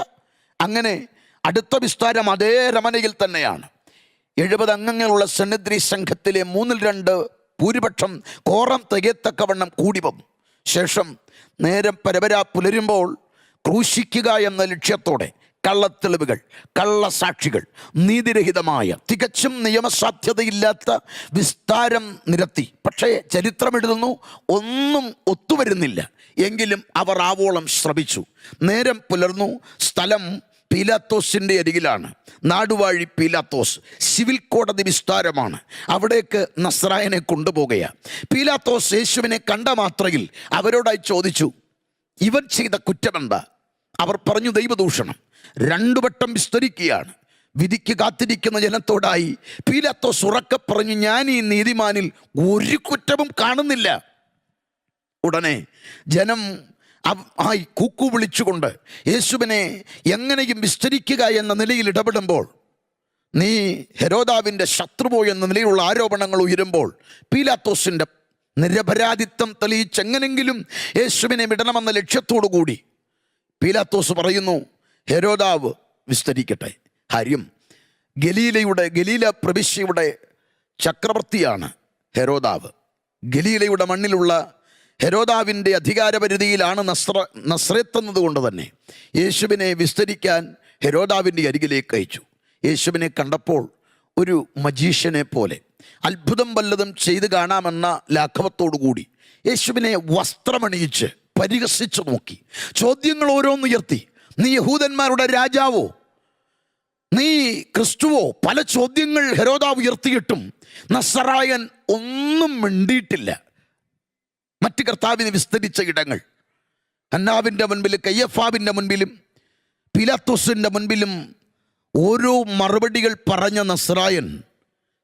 അങ്ങനെ അടുത്ത വിസ്താരം അതേ രമനയിൽ തന്നെയാണ്. 70 അംഗങ്ങളുള്ള സന്നദ്രി സംഘത്തിലെ 2/3 ഭൂരിപക്ഷം കോറം തികയത്തക്കവണ്ണം കൂടി വന്നു. ശേഷം നേരം പരപരാ പുലരുമ്പോൾ ക്രൂശിക്കുക എന്ന ലക്ഷ്യത്തോടെ കള്ളത്തെളിവുകൾ, കള്ളസാക്ഷികൾ, നീതിരഹിതമായ തികച്ചും നിയമസാധ്യതയില്ലാത്ത വിസ്താരം നിരത്തി. പക്ഷേ ചരിത്രമെഴുതുന്നു, ഒന്നും ഒത്തുവരുന്നില്ല. എങ്കിലും അവർ ആവോളം ശ്രമിച്ചു. നേരം പുലർന്നു. സ്ഥലം പീലാത്തോസിൻ്റെ അരികിലാണ്. നാടുവാഴി പീലാത്തോസ്. സിവിൽ കോടതി വിസ്താരമാണ്. അവിടേക്ക് നസ്രായനെ കൊണ്ടുപോകുകയാണ്. പീലാത്തോസ് യേശുവിനെ കണ്ട മാത്രയിൽ അവരോടായി ചോദിച്ചു, ഇവൻ ചെയ്ത കുറ്റമെന്താ? അവർ പറഞ്ഞു, ദൈവദൂഷണം. 2 വട്ടം വിസ്തരിക്കുകയാണ്. വിധിക്ക് കാത്തിരിക്കുന്ന ജനത്തോടായി പീലാത്തോസ് ഉറക്കെ പറഞ്ഞു, ഞാൻ ഈ നീതിമാനിൽ ഒരു കുറ്റവും കാണുന്നില്ല. ഉടനെ ജനം കൂക്കു വിളിച്ചുകൊണ്ട് യേശുവിനെ എങ്ങനെയും വിസ്തരിക്കുക എന്ന നിലയിൽ ഇടപെടുമ്പോൾ, നീ ഹെരോദാവിൻ്റെ ശത്രുവോ എന്ന നിലയിലുള്ള ആരോപണങ്ങൾ ഉയരുമ്പോൾ പീലാത്തോസിൻ്റെ നിരപരാധിത്വം തെളിയിച്ചെങ്ങനെങ്കിലും യേശുവിനെ വിടണമെന്ന ലക്ഷ്യത്തോടു കൂടി പീലാത്തോസ് പറയുന്നു, ഹെരോദാവ് വിസ്തരിക്കട്ടെ. കാര്യം ഗലീല പ്രവിശ്യയുടെ ചക്രവർത്തിയാണ് ഹെരോദാവ്. ഗലീലയുടെ മണ്ണിലുള്ള ഹെരോദാവിൻ്റെ അധികാരപരിധിയിലാണ് നസ്രത്ത് എന്നതുകൊണ്ട് തന്നെ യേശുവിനെ വിസ്തരിക്കാൻ ഹെരോദാവിൻ്റെ അരികിലേക്ക് അയച്ചു. യേശുവിനെ കണ്ടപ്പോൾ ഒരു മജീഷ്യനെ പോലെ അത്ഭുതം വല്ലതും ചെയ്ത് കാണാമെന്ന ലാഘവത്തോടു കൂടി യേശുവിനെ വസ്ത്രമണിയിച്ച് പരിഹസിച്ചു നോക്കി. ചോദ്യങ്ങൾ ഓരോന്നുയർത്തി. നീ യഹൂദന്മാരുടെ രാജാവോ? നീ ക്രിസ്തുവോ? പല ചോദ്യങ്ങൾ ഹെരോദാവ് ഉയർത്തിയിട്ടും നസ്രായൻ ഒന്നും മിണ്ടിയിട്ടില്ല. മറ്റ് കർത്താവിനെ വിസ്തരിച്ച ഇടങ്ങൾ, ഹന്നാവിൻ്റെ മുൻപിൽ, കയ്യഫാവിൻ്റെ മുൻപിലും പീലാത്തോസിൻ്റെ മുൻപിലും ഓരോ മറുപടികൾ പറഞ്ഞ നസ്രായൻ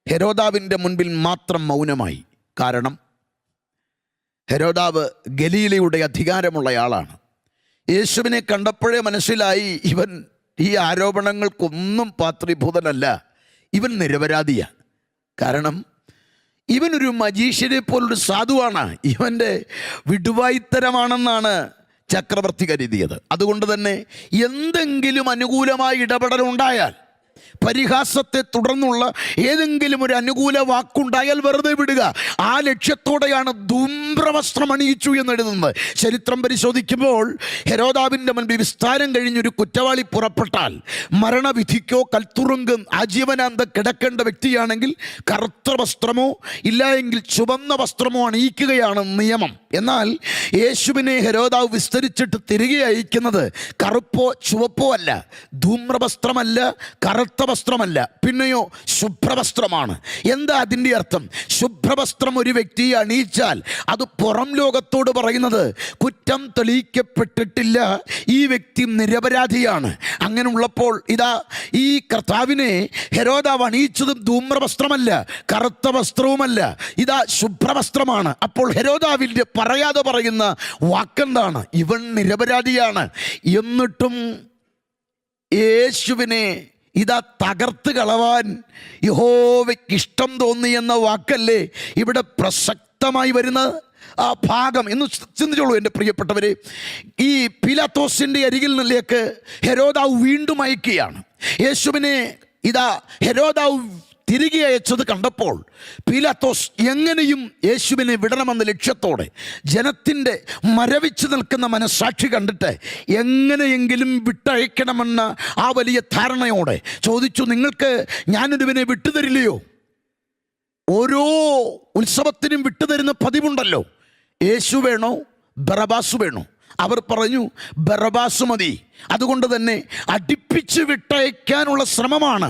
ഹെരോദാവിൻ്റെ മുൻപിൽ മാത്രം മൗനമായി. കാരണം ഹെരോദാവ് ഗലീലയുടെ അധികാരമുള്ളയാളാണ്. യേശുവിനെ കണ്ടപ്പോഴേ മനസ്സിലായി, ഇവൻ ഈ ആരോപണങ്ങൾക്കൊന്നും പാത്രീഭൂതനല്ല, ഇവൻ നിരപരാധിയാണ്. കാരണം ഇവനൊരു മജീഷ്യനെ പോലൊരു സാധുവാണ്. ഇവൻ്റെ വിടുവായിത്തരമാണെന്നാണ് ചക്രവർത്തി കരുതിയത്. അതുകൊണ്ട് തന്നെ എന്തെങ്കിലും അനുകൂലമായ ഇടപെടലുണ്ടായാൽ, പരിഹാസത്തെ തുടർന്നുള്ള ഏതെങ്കിലും ഒരു അനുകൂല വാക്കുണ്ടായാൽ വെറുതെ വിടുക. ആ ലക്ഷ്യത്തോടെയാണ് ധൂമ്രവസ്ത്രം അണിയിച്ചു എന്നെഴുതുന്നത്. ചരിത്രം പരിശോധിക്കുമ്പോൾ ഹെരോദാവിൻ്റെ മുൻപിൽ വിസ്താരം കഴിഞ്ഞൊരു കുറ്റവാളി പുറപ്പെട്ടാൽ മരണവിധിക്കോ കൽത്തുറുങ്കും ആജീവനാന്തം കിടക്കേണ്ട വ്യക്തിയാണെങ്കിൽ കറുത്ത വസ്ത്രമോ ഇല്ല എങ്കിൽ ചുവന്ന വസ്ത്രമോ അണിയിക്കുകയാണ് നിയമം. എന്നാൽ യേശുവിനെ ഹെരോദാവ് വിസ്തരിച്ചിട്ട് തിരികെ അയക്കുന്നത് കറുപ്പോ ചുവപ്പോ അല്ല, ധൂമ്രവസ്ത്രമല്ല, കറുത്ത വസ്ത്രമല്ല, പിന്നെയോ ശുഭ്രവസ്ത്രമാണ്. എന്താ അതിൻ്റെ അർത്ഥം? ശുഭ്രവസ്ത്രം ഒരു വ്യക്തിയെ അണിയിച്ചാൽ അത് പുറം ലോകത്തോട് പറയുന്നത് കുറ്റം തെളിയിക്കപ്പെട്ടിട്ടില്ല, ഈ വ്യക്തി നിരപരാധിയാണ്. അങ്ങനെ ഉള്ളപ്പോൾ ഇതാ ഈ കർത്താവിനെ ഹെരോദാവ് അണിയിച്ചതും ധൂമ്രവസ്ത്രമല്ല, കറുത്ത വസ്ത്രവുമല്ല, ഇതാ ശുഭ്രവസ്ത്രമാണ്. അപ്പോൾ ഹെരോദാവിൻ്റെ പറയാതെ പറയുന്ന വാക്കെന്താണ്? ഇവൻ നിരപരാധിയാണ്. എന്നിട്ടും യേശുവിനെ ഇതാ തകർത്ത് കളവാൻ യഹോവയ്ക്ക് ഇഷ്ടം തോന്നി എന്ന വാക്കല്ലേ ഇവിടെ പ്രസക്തമായി വരുന്നത്? ആ ഭാഗം എന്ന് ചിന്തിച്ചോളൂ എൻ്റെ പ്രിയപ്പെട്ടവരെ. ഈ പീലാത്തോസിൻ്റെ അരികിൽ നിന്നിലേക്ക് ഹെരോദാവ് വീണ്ടും അയക്കുകയാണ്. യേശുവിനെ ഇതാ ഹെരോദാവ് തിരികെ അയച്ചത് കണ്ടപ്പോൾ പീലാത്തോസ് എങ്ങനെയും യേശുവിനെ വിടണമെന്ന ലക്ഷ്യത്തോടെ ജനത്തിൻ്റെ മരവിച്ച് നിൽക്കുന്ന മനസ്സാക്ഷി കണ്ടിട്ട് എങ്ങനെയെങ്കിലും വിട്ടയക്കണമെന്ന ആ വലിയ ധാരണയോടെ ചോദിച്ചു, നിങ്ങൾക്ക് ഞാനൊരുവനെ വിട്ടുതരില്ലയോ? ഓരോ ഉത്സവത്തിനും വിട്ടുതരുന്ന പതിവുണ്ടല്ലോ. യേശു വേണോ ബറബാസ് വേണോ? അവർ പറഞ്ഞു ബറബാസ് മതി. അതുകൊണ്ട് തന്നെ അടിപ്പിച്ച് വിട്ടയക്കാനുള്ള ശ്രമമാണ്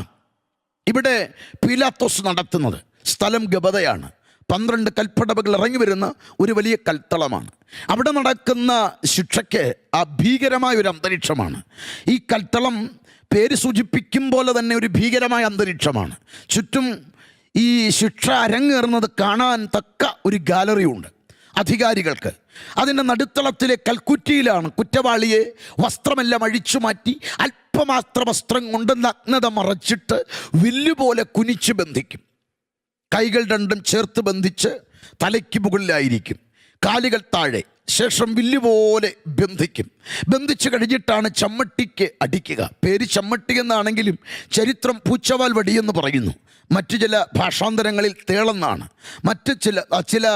ഇവിടെ പീലാത്തോസ് നടത്തുന്നത്. സ്ഥലം ഗബതയാണ്. 12 കൽപ്പടവുകൾ ഇറങ്ങി വരുന്ന ഒരു വലിയ കൽത്തളമാണ്. അവിടെ നടക്കുന്ന ശിക്ഷയ്ക്ക് ഭീകരമായ ഒരു അന്തരീക്ഷമാണ്. ഈ കൽത്തളം പേര് സൂചിപ്പിക്കും പോലെ തന്നെ ഒരു ഭീകരമായ അന്തരീക്ഷമാണ്. ചുറ്റും ഈ ശിക്ഷ അരങ്ങേറുന്നത് കാണാൻ തക്ക ഒരു ഗാലറി ഉണ്ട് അധികാരികൾക്ക്. അതിൻ്റെ നടുത്തളത്തിലെ കൽക്കുറ്റിയിലാണ് കുറ്റവാളിയെ വസ്ത്രമെല്ലാം അഴിച്ചു മാറ്റി അല്പമാത്ര വസ്ത്രം കൊണ്ട് നഗ്നത മറച്ചിട്ട് വില്ലുപോലെ കുനിച്ച് ബന്ധിക്കും. കൈകൾ രണ്ടും ചേർത്ത് ബന്ധിച്ച് തലയ്ക്ക് മുകളിലായിരിക്കും, കാലുകൾ താഴെ. ശേഷം വില്ലുപോലെ ബന്ധിക്കും. ബന്ധിച്ച് കഴിഞ്ഞിട്ടാണ് ചമ്മട്ടിക്ക് അടിക്കുക. പേര് ചമ്മട്ടി എന്നാണെങ്കിലും ചരിത്രം പൂച്ചവാൽ വടിയെന്ന് പറയുന്നു. മറ്റു ചില ഭാഷാന്തരങ്ങളിൽ തേളെന്നാണ്. മറ്റ് ചില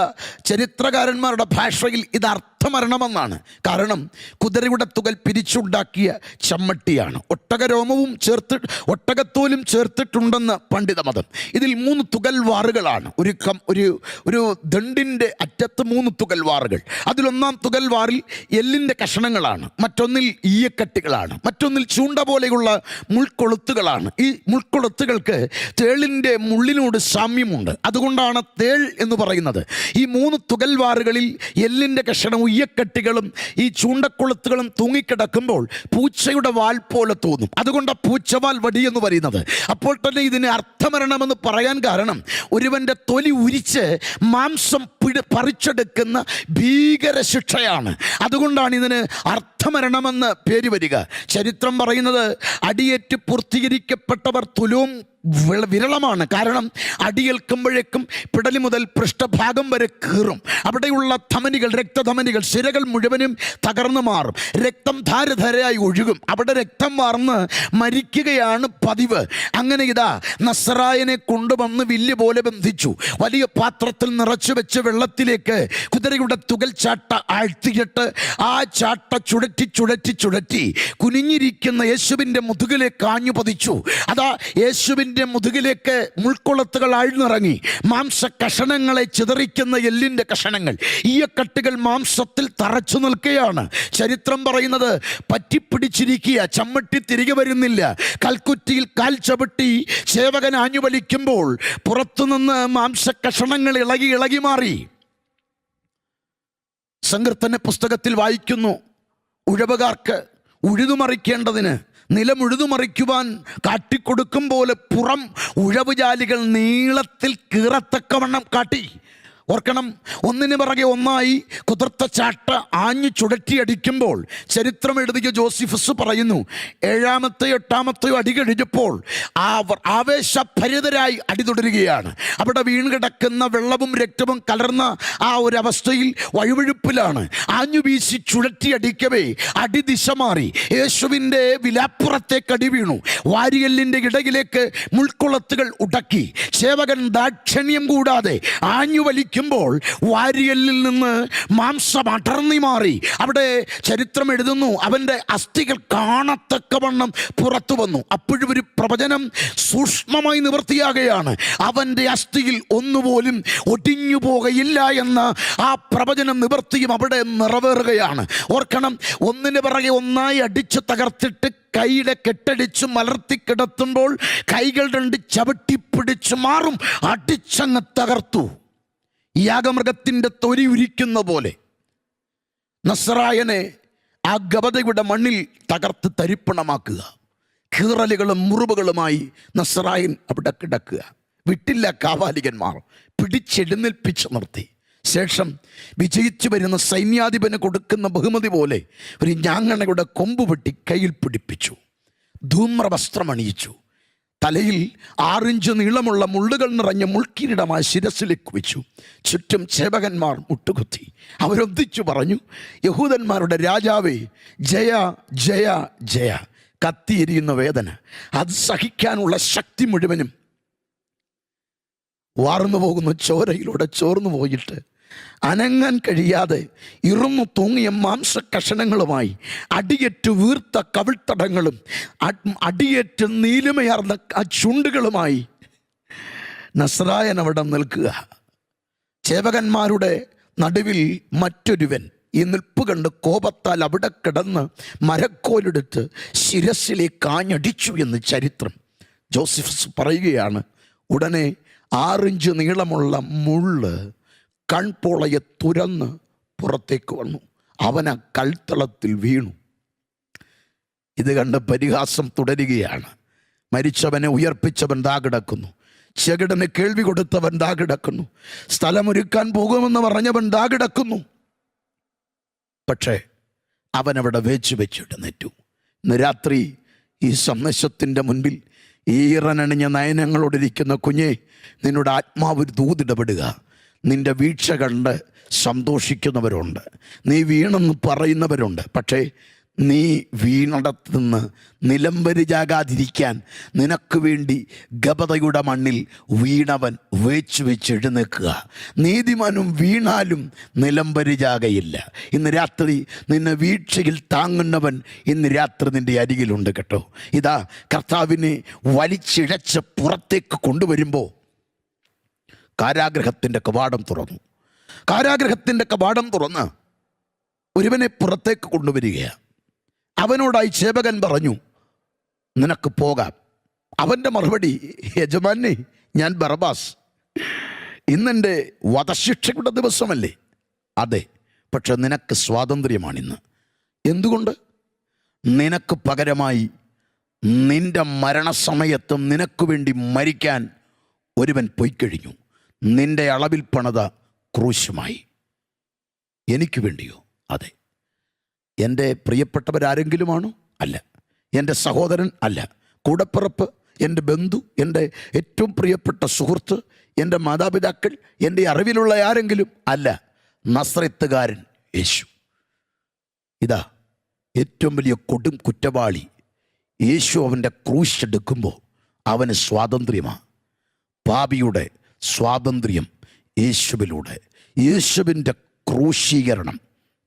ചരിത്രകാരന്മാരുടെ ഭാഷയിൽ ഇത് അർത്ഥമരണമെന്നാണ്. കാരണം കുതിരയുടെ തുകൽ പിരിച്ചുണ്ടാക്കിയ ചമ്മട്ടിയാണ്. ഒട്ടകത്തോലും ചേർത്തിട്ടുണ്ടെന്ന് പണ്ഡിതമതം. ഇതിൽ 3 തുകൽ വാറുകളാണ്. ഒരു ദണ്ടിൻ്റെ അറ്റത്ത് 3 തുകൽ വാറുകൾ. അതിലൊന്നാം തുകൽ വാറിൽ എല്ലിൻ്റെ കഷണങ്ങളാണ്, മറ്റൊന്നിൽ ഈയക്കട്ടികളാണ്, മറ്റൊന്നിൽ ചൂണ്ട പോലെയുള്ള മുൾക്കൊളുത്തുകളാണ്. ഈ മുൾക്കൊളുത്തുകൾക്ക് തേളിൻ്റെ മുള്ളിനോട് സാമ്യമുണ്ട്. അതുകൊണ്ടാണ് തേൾ എന്ന് പറയുന്നത്. ഈ 3 തുകൽവാറുകളിൽ എല്ലിൻ്റെ കഷണവും ഈയക്കട്ടികളും ഈ ചൂണ്ടക്കൊളുത്തുകളും തൂങ്ങിക്കിടക്കുമ്പോൾ പൂച്ചയുടെ വാൽ പോലെ തോന്നും. അതുകൊണ്ടാണ് പൂച്ചവാൽ വടി എന്ന് പറയുന്നത്. അപ്പോൾ തന്നെ ഇതിന് അർത്ഥമരണമെന്ന് പറയാൻ കാരണം ഒരുവൻ്റെ തൊലി ഉരിച്ച് മാംസം പറിച്ചെടുക്കുന്ന ഭീകര ശിക്ഷയാണ്. അതുകൊണ്ടാണ് ഇതിന് അർത്ഥമരണമെന്ന് പേര് വരിക. ചരിത്രം പറയുന്നത് അടിയേറ്റ് പൂർത്തീകരിക്കപ്പെട്ടവർ തുലവും വിരളമാണ്. കാരണം അടിയേൽക്കുമ്പോഴേക്കും പിടലി മുതൽ പൃഷ്ഠഭാഗം വരെ കീറും. അവിടെയുള്ള ധമനികൾ, രക്തധമനികൾ, സിരകൾ മുഴുവനും തകർന്നു മാറും. രക്തം ധാരധാരയായി ഒഴുകും. അവിടെ രക്തം വാർന്ന് മരിക്കുകയാണ് പതിവ്. അങ്ങനെ ഇതാ നസ്രായനെ കൊണ്ടുവന്ന് വില്ല് പോലെ ബന്ധിച്ചു. വലിയ പാത്രത്തിൽ നിറച്ചു വെച്ച് വെള്ളത്തിലേക്ക് കുതിരയുടെ തുകൽ ചാട്ട ആഴ്ത്തിയിട്ട് ആ ചാട്ട ചുഴറ്റി കുനിഞ്ഞിരിക്കുന്ന യേശുവിൻ്റെ മുതുകിലേക്ക് ആഞ്ഞു പതിച്ചു. അതാ യേശുവിൻ്റെ മുതുകിലേക്ക് മുൾക്കൊളുത്തുകൾ ആഴ്ന്നിറങ്ങി. മാംസ കഷണങ്ങളെ ചിതറിക്കുന്ന എല്ലിൻ്റെ കഷണങ്ങൾ, ഈയക്കട്ടുകൾ മാംസത്തിൽ തറച്ചു നിൽക്കുകയാണ്. ചരിത്രം പറയുന്നത് പറ്റിപ്പിടിച്ചിരിക്കുക, ചമ്മട്ടി തിരികെ വരുന്നില്ല. കൽക്കുറ്റിയിൽ കാൽ ചവിട്ടി സേവകൻ ആഞ്ഞു വലിക്കുമ്പോൾ പുറത്തുനിന്ന് മാംസ കഷണങ്ങൾ ഇളകി മാറി. സങ്കീർത്തന പുസ്തകത്തിൽ വായിക്കുന്നു, ഉഴവുകാർക്ക് ഉഴുതുമറിക്കേണ്ടതിന് നിലം ഉഴുതുമറിക്കുവാൻ കാട്ടിക്കൊടുക്കും പോലെ പുറം ഉഴവുചാലികൾ നീളത്തിൽ കീറത്തക്കവണ്ണം കാട്ടി. ഓർക്കണം, ഒന്നിനു പിറകെ ഒന്നായി കുതിർത്ത ചാട്ട ആഞ്ഞു ചുഴറ്റിയടിക്കുമ്പോൾ ചരിത്രം എഴുതിയ ജോസിഫസ് പറയുന്നു, 7ാമത്തെയോ 8ാമത്തെയോ അടി കഴിഞ്ഞപ്പോൾ ആവേശഭരിതരായി അടി തുടരുകയാണ്. അവിടെ വീണുകിടക്കുന്ന വെള്ളവും രക്തവും കലർന്ന ആ ഒരു അവസ്ഥയിൽ വഴുവഴുപ്പിലാണ്. ആഞ്ഞു വീശി ചുഴറ്റിയടിക്കവേ അടി ദിശ മാറി. യേശുവിൻ്റെ വിലാപ്പുറത്തേക്ക് അടി വീണു. വാരിയല്ലിൻ്റെ ഇടയിലേക്ക് മുൾക്കുളത്തുകൾ ഉടക്കി. സേവകൻ ദാക്ഷിണ്യം കൂടാതെ ആഞ്ഞു വലിക്കുമ്പോൾ വാരിയല്ലിൽ നിന്ന് മാംസം അടർന്നി മാറി. അവിടെ ചരിത്രം എഴുതുന്നു, അവൻ്റെ അസ്ഥികൾ കാണത്തക്കവണ്ണം പുറത്തു വന്നു. അപ്പോഴും ഒരു പ്രവചനം സൂക്ഷ്മമായി നിവൃത്തിയാകുകയാണ്. അവൻ്റെ അസ്ഥിയിൽ ഒന്നുപോലും ഒടിഞ്ഞു പോകയില്ല എന്ന ആ പ്രവചനം നിവൃത്തിയും അവിടെ നിറവേറുകയാണ്. ഓർക്കണം, ഒന്നിന് പിറകെ ഒന്നായി അടിച്ച് തകർത്തിട്ട് കൈയുടെ കെട്ടടിച്ച് മലർത്തി കിടത്തുമ്പോൾ കൈകൾ 2 ചവിട്ടിപ്പിടിച്ച് മാറും അടിച്ചങ്ങ് തകർത്തു. യാഗമൃഗത്തിൻ്റെ തൊലി ഉരിക്കുന്ന പോലെ നസ്രായനെ ആ ഗബതയുടെ മണ്ണിൽ തകർത്ത് തരിപ്പണമാക്കുക. കീറലുകളും മുറിവുകളുമായി നസ്രായൻ അവിടെ കിടക്കുക. വിട്ടില്ല കാവാലികന്മാർ, പിടിച്ചെഴുന്നേൽപ്പിച്ച് നിർത്തി. ശേഷം വിജയിച്ചു വരുന്ന സൈന്യാധിപന് കൊടുക്കുന്ന ബഹുമതി പോലെ ഒരു ഞാങ്ങണയുടെ കൊമ്പ് വെട്ടി കയ്യിൽ പിടിപ്പിച്ചു. ധൂമ്രവസ്ത്രം അണിയിച്ചു. തലയിൽ 6 ഇഞ്ച് നീളമുള്ള മുള്ളുകൾ നിറഞ്ഞ മുൾക്കിരീടമായി ശിരസിലേക്ക് വെച്ചു. ചുറ്റും സേവകന്മാർ മുട്ടുകുത്തി. അവരൊന്നിച്ചു പറഞ്ഞു, യഹൂദന്മാരുടെ രാജാവേ, ജയ ജയ ജയ. കത്തിയെരിയുന്ന വേദന, അത് സഹിക്കാനുള്ള ശക്തി മുഴുവനും വാർന്നു പോകുന്ന ചോരയിലൂടെ ചോർന്നു പോയിട്ട് അനങ്ങാൻ കഴിയാതെ ഇറുന്നു തൂങ്ങിയ മാംസ കഷണങ്ങളുമായി അടിയേറ്റ് വീർത്ത കവിൾത്തടങ്ങളും അടിയേറ്റ് നീലിമയാർന്ന ആ ചുണ്ടുകളുമായി നസ്രായൻ അവിടെ നിൽക്കുക. സേവകന്മാരുടെ നടുവിൽ മറ്റൊരുവൻ ഈ നിൽപ്പ് കണ്ട് കോപത്താൽ അവിടെ കിടന്ന് മരക്കോലെടുത്ത് ശിരസിലേക്ക് ആഞ്ഞടിച്ചു എന്ന് ചരിത്രം. ജോസഫസ് പറയുകയാണ്, ഉടനെ 6 ഇഞ്ച് നീളമുള്ള മുള്ള് കൺപോളയെ തുരന്ന് പുറത്തേക്ക് വന്നു. അവൻ ആ കൽത്തളത്തിൽ വീണു. ഇത് കണ്ട് പരിഹാസം തുടരുകയാണ്. മരിച്ചവനെ ഉയർപ്പിച്ചവൻ ദാ കിടക്കുന്നു, ചെകിടന് കേൾവി കൊടുത്തവൻ ദാ കിടക്കുന്നു, സ്ഥലമൊരുക്കാൻ പോകുമെന്ന് പറഞ്ഞവൻ ദാ കിടക്കുന്നു. പക്ഷേ അവനവിടെ വെച്ചിട്ടെഴുന്നേറ്റു. ഇന്ന് രാത്രി ഈ സന്ദേശത്തിൻ്റെ മുൻപിൽ ഈറനണിഞ്ഞ നയനങ്ങളോടിരിക്കുന്ന കുഞ്ഞെ, നിന്നോട് ആത്മാവ് ദൂതിടപെടുക. നിൻ്റെ വീഴ്ച കണ്ട് സന്തോഷിക്കുന്നവരുണ്ട്, നീ വീണെന്ന് പറയുന്നവരുണ്ട്. പക്ഷേ നീ വീണടത്ത് നിന്ന് നിലംപരിചാകാതിരിക്കാൻ നിനക്ക് വേണ്ടി ഗബതയുടെ മണ്ണിൽ വീണവൻ വെച്ചെഴുന്നേക്കുക. നീതിമാനും വീണാലും നിലംപരിചാകയില്ല. ഇന്ന് രാത്രി നിന്നെ വീഴ്ചയിൽ താങ്ങുന്നവൻ ഇന്ന് രാത്രി നിൻ്റെ അരികിലുണ്ട് കേട്ടോ. ഇതാ കർത്താവിനെ വലിച്ചിഴച്ച് പുറത്തേക്ക് കൊണ്ടുവരുമ്പോൾ കാരാഗ്രഹത്തിൻ്റെ കവാടം തുറന്നു. കാരാഗ്രഹത്തിൻ്റെ കവാടം തുറന്ന് ഒരുവനെ പുറത്തേക്ക് കൊണ്ടുവരികയാണ്. അവനോടായി സേവകൻ പറഞ്ഞു, നിനക്ക് പോകാം. അവൻ്റെ മറുപടി, യജമാനെ, ഞാൻ ബറബാസ്. ഇന്നെൻ്റെ വധശിക്ഷയുടെ ദിവസമല്ലേ? അതെ, പക്ഷെ നിനക്ക് സ്വാതന്ത്ര്യമാണിന്ന്. എന്തുകൊണ്ട്? നിനക്ക് പകരമായി നിൻ്റെ മരണസമയത്തും നിനക്ക് വേണ്ടി മരിക്കാൻ ഒരുവൻ പൊയ്ക്കഴിഞ്ഞു. നിൻ്റെ അളവിൽ പണിത ക്രൂശുമായി. എനിക്ക് വേണ്ടിയോ? അതെ. എൻ്റെ പ്രിയപ്പെട്ടവരാരെങ്കിലുമാണോ? അല്ല. എൻ്റെ സഹോദരൻ? അല്ല. കൂടപ്പിറപ്പ്, എൻ്റെ ബന്ധു, എൻ്റെ ഏറ്റവും പ്രിയപ്പെട്ട സുഹൃത്ത്, എൻ്റെ മാതാപിതാക്കൾ, എൻ്റെ അറിവിലുള്ള ആരെങ്കിലും? അല്ല. നസ്രത്തുകാരൻ യേശു. ഇതാ ഏറ്റവും വലിയ കൊടും കുറ്റവാളി യേശു അവൻ്റെ ക്രൂശെടുക്കുമ്പോൾ അവന് സ്വാതന്ത്ര്യമാണ്. പാപിയുടെ സ്വാതന്ത്ര്യം യേശുവിലൂടെ. യേശുവിൻ്റെ ക്രൂശീകരണം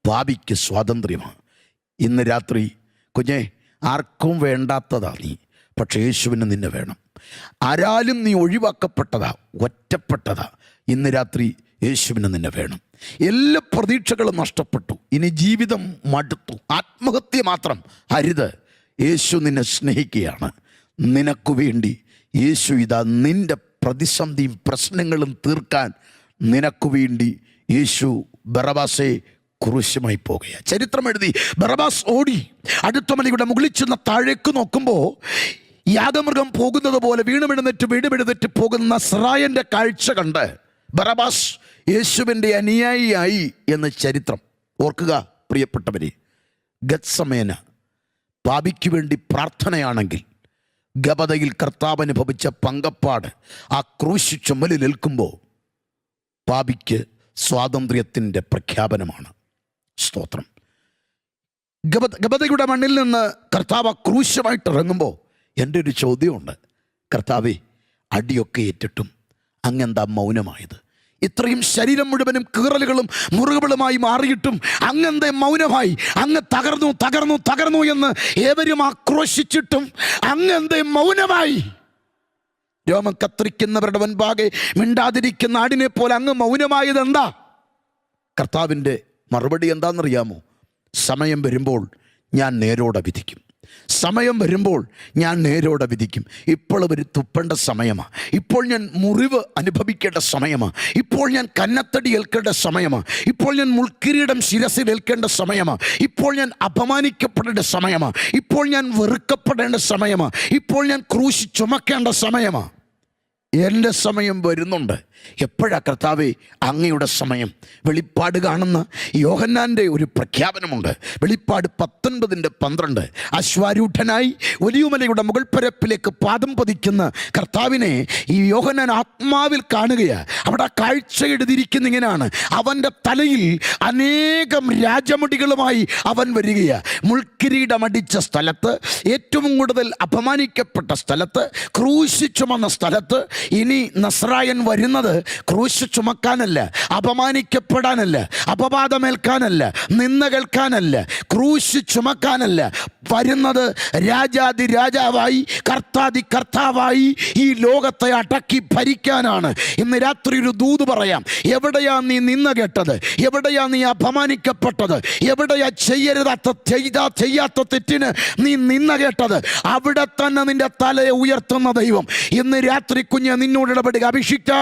പാപിക്ക് സ്വാതന്ത്ര്യമാണ്. ഇന്ന് രാത്രി കുഞ്ഞെ, ആർക്കും വേണ്ടാത്തതാ നീ, പക്ഷേ യേശുവിന് നിന്നെ വേണം. ആരാലും നീ ഒഴിവാക്കപ്പെട്ടതാ, ഒറ്റപ്പെട്ടതാ. ഇന്ന് രാത്രി യേശുവിന് നിന്നെ വേണം. എല്ലാ പ്രതീക്ഷകളും നഷ്ടപ്പെട്ടു, ഇനി ജീവിതം മടുത്തു, ആത്മഹത്യ മാത്രം അരുത്. യേശു നിന്നെ സ്നേഹിക്കുകയാണ്. നിനക്ക് വേണ്ടി യേശു ഇതാ നിൻ്റെ പ്രതിസന്ധിയും പ്രശ്നങ്ങളും തീർക്കാൻ നിനക്ക് വേണ്ടി യേശു ബറബാസെ ക്രൂശുമായി പോകുക. ചരിത്രം എഴുതി ബറബാസ് ഓടി അടുത്ത മലയുടെ മുകളിൽ ചെന്ന് താഴേക്ക് നോക്കുമ്പോൾ യാഗമൃഗം പോകുന്നത് പോലെ വീണെഴുന്നേറ്റ് പോകുന്ന നസ്രായൻ്റെ കാഴ്ച കണ്ട് ബറബാസ് യേശുവിൻ്റെ അനുയായിയായി എന്ന് ചരിത്രം. ഓർക്കുക പ്രിയപ്പെട്ടവരെ, ഗത്സമേന പാപിക്ക് വേണ്ടി പ്രാർത്ഥനയാണെങ്കിൽ ഗബതയിൽ കർത്താവ് അനുഭവിച്ച പങ്കപ്പാട് ആ ക്രൂശ് ചുമലിൽ ഏൽക്കുമ്പോൾ പാപിക്ക് സ്വാതന്ത്ര്യത്തിൻ്റെ പ്രഖ്യാപനമാണ്. സ്തോത്രം. ഗബതയുടെ മണ്ണിൽ നിന്ന് കർത്താവ് ക്രൂശമായിട്ട് ഇറങ്ങുമ്പോൾ എൻ്റെ ഒരു ചോദ്യമുണ്ട്. കർത്താവേ, അടിയൊക്കെ ഏറ്റിട്ടും അങ്ങെന്താ മൗനമായത്? ഇത്രയും ശരീരം മുഴുവനും കീറലുകളും മുറിവുകളുമായി മാറിയിട്ടും അങ്ങെന്തേ മൗനമായി? അങ്ങ് തകർന്നു തകർന്നു തകർന്നു എന്ന് ഏവരും ആക്രോശിച്ചിട്ടും അങ്ങെന്തേ മൗനമായി? രോമം കത്തിരിക്കുന്നവരുടെ മുൻപാകെ മിണ്ടാതിരിക്കുന്ന ആടിനെ പോലെ അങ്ങ് മൗനമായത് എന്താ? കർത്താവിൻ്റെ മറുപടി എന്താണെന്നറിയാമോ? സമയം വരുമ്പോൾ ഞാൻ നേരോടെ വിധിക്കും. സമയം വരുമ്പോൾ ഞാൻ നേരോടെ വിധിക്കും. ഇപ്പോൾ അവർ തുപ്പേണ്ട സമയമാണ്. ഇപ്പോൾ ഞാൻ മുറിവ് അനുഭവിക്കേണ്ട സമയമാണ്. ഇപ്പോൾ ഞാൻ കന്നത്തടി ഏൽക്കേണ്ട സമയമാണ്. ഇപ്പോൾ ഞാൻ മുൾക്കിരീടം ശിരസിൽ ഏൽക്കേണ്ട സമയമാണ്. ഇപ്പോൾ ഞാൻ അപമാനിക്കപ്പെടേണ്ട സമയമാണ്. ഇപ്പോൾ ഞാൻ വെറുക്കപ്പെടേണ്ട സമയമാണ്. ഇപ്പോൾ ഞാൻ ക്രൂശ് ചുമക്കേണ്ട സമയമാണ്. എൻ്റെ സമയം വരുന്നുണ്ട്. എപ്പോഴാ കർത്താവേ അങ്ങയുടെ സമയം? വെളിപ്പാട് കാണുന്ന യോഹന്നാൻ്റെ ഒരു പ്രഖ്യാപനമുണ്ട്. വെളിപ്പാട് 19:12 അശ്വാരൂഢനായി ഒലിവുമലയുടെ മുകൾ പരപ്പിലേക്ക് പാദം പതിക്കുന്ന കർത്താവിനെ ഈ യോഹന്നാൻ ആത്മാവിൽ കാണുകയാണ്. അവിടെ കാഴ്ച എഴുതിയിരിക്കുന്ന ഇങ്ങനെയാണ്: അവൻ്റെ തലയിൽ അനേകം രാജമുടികളുമായി അവൻ വരികയാണ്. മുൾക്കിരീടമടിച്ച സ്ഥലത്ത്, ഏറ്റവും കൂടുതൽ അപമാനിക്കപ്പെട്ട സ്ഥലത്ത്, ക്രൂശി ചുമന്ന സ്ഥലത്ത്, ഇനി നസ്രായൻ വരുന്നത് ക്രൂശ് ചുമക്കാനല്ല, അപമാനിക്കപ്പെടാനല്ല, അപവാദമേൽക്കാനല്ല, നിന്ന കേൾക്കാനല്ല, ക്രൂശ് ചുമക്കാനല്ല. വരുന്നത് രാജാതി രാജാവായി, കർത്താതി കർത്താവായി ഈ ലോകത്തെ അടക്കി ഭരിക്കാനാണ്. ഇന്ന് രാത്രി ഒരു ദൂത് പറയാം. എവിടെയാ നീ നിന്ന കേട്ടത്? എവിടെയാ നീ അപമാനിക്കപ്പെട്ടത്? എവിടെയാ ചെയ്യാത്ത തെറ്റിന് നീ നിന്ന കേട്ടത്? അവിടെ തന്നെ നിന്റെ തലയെ ഉയർത്തുന്ന ദൈവം ഇന്ന് രാത്രി കുഞ്ഞ് നിന്നോട് ഇടപെടുക. അഭിഷിക്ത,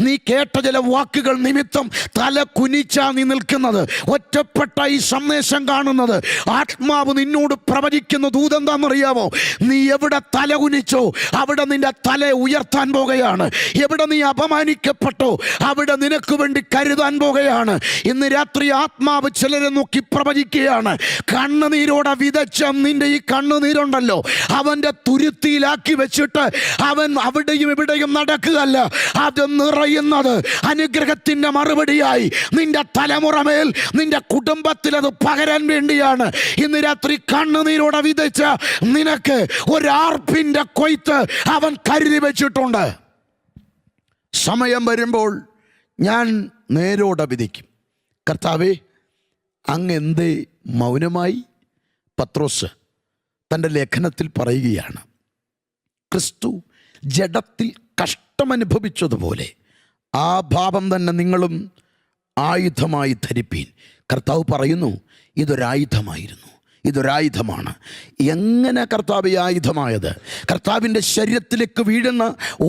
നീ കേട്ട ചില വാക്കുകൾ നിമിത്തം തല കുനിച്ചാ നീ നിൽക്കുന്നത്, ഒറ്റപ്പെട്ട ഈ സന്ദേശം കാണുന്നത്. ആത്മാവ് നിന്നോട് പ്രവചിക്കുന്ന ദൂതെന്താണെന്നറിയാമോ? നീ എവിടെ തല കുനിച്ചോ അവിടെ നിന്റെ തല ഉയർത്താൻ പോകുകയാണ്. എവിടെ നീ അപമാനിക്കപ്പെട്ടോ അവിടെ നിനക്ക് വേണ്ടി കരുതാൻ പോകുകയാണ്. ഇന്ന് രാത്രി ആത്മാവ് ചിലരെ നോക്കി പ്രവചിക്കുകയാണ്. കണ്ണുനീരോടെ വിതച്ച നിന്റെ ഈ കണ്ണുനീരുണ്ടല്ലോ, അവൻ്റെ തുരുത്തിയിലാക്കി വെച്ചിട്ട് അവൻ അവിടെയും ഇവിടെയും നടക്കുകയല്ല. അത് നിറയുന്നത് അനുഗ്രഹത്തിൻ്റെ മറുപടിയായി നിന്റെ തലമുറമേൽ, നിന്റെ കുടുംബത്തിൽ അത് പകരാൻ വേണ്ടിയാണ്. ഇന്ന് രാത്രി കണ്ണുനീരോടെ വിതച്ച നിനക്ക് ഒരാർപ്പിൻ്റെ കൊയ്ത്ത് അവൻ കരുതി വെച്ചിട്ടുണ്ട്. സമയം വരുമ്പോൾ ഞാൻ നേരോടെ വിധിക്കും. കർത്താവേ, അങ്ങ് എന്തേ മൗനമായി? പത്രോസ് തൻ്റെ ലേഖനത്തിൽ പറയുകയാണ്, ക്രിസ്തു ജഡത്തിൽ കഷ്ടമനുഭവിച്ചതുപോലെ ആ ഭാവം തന്നെ നിങ്ങളും ആയുധമായി ധരിപ്പീൻ. കർത്താവ് പറയുന്നു, ഇതൊരായുധമായിരുന്നു, ഇതൊരായുധമാണ്. എങ്ങനെ കർത്താവ് ആയുധമായത്? കർത്താവിൻ്റെ ശരീരത്തിലേക്ക് വീഴുന്ന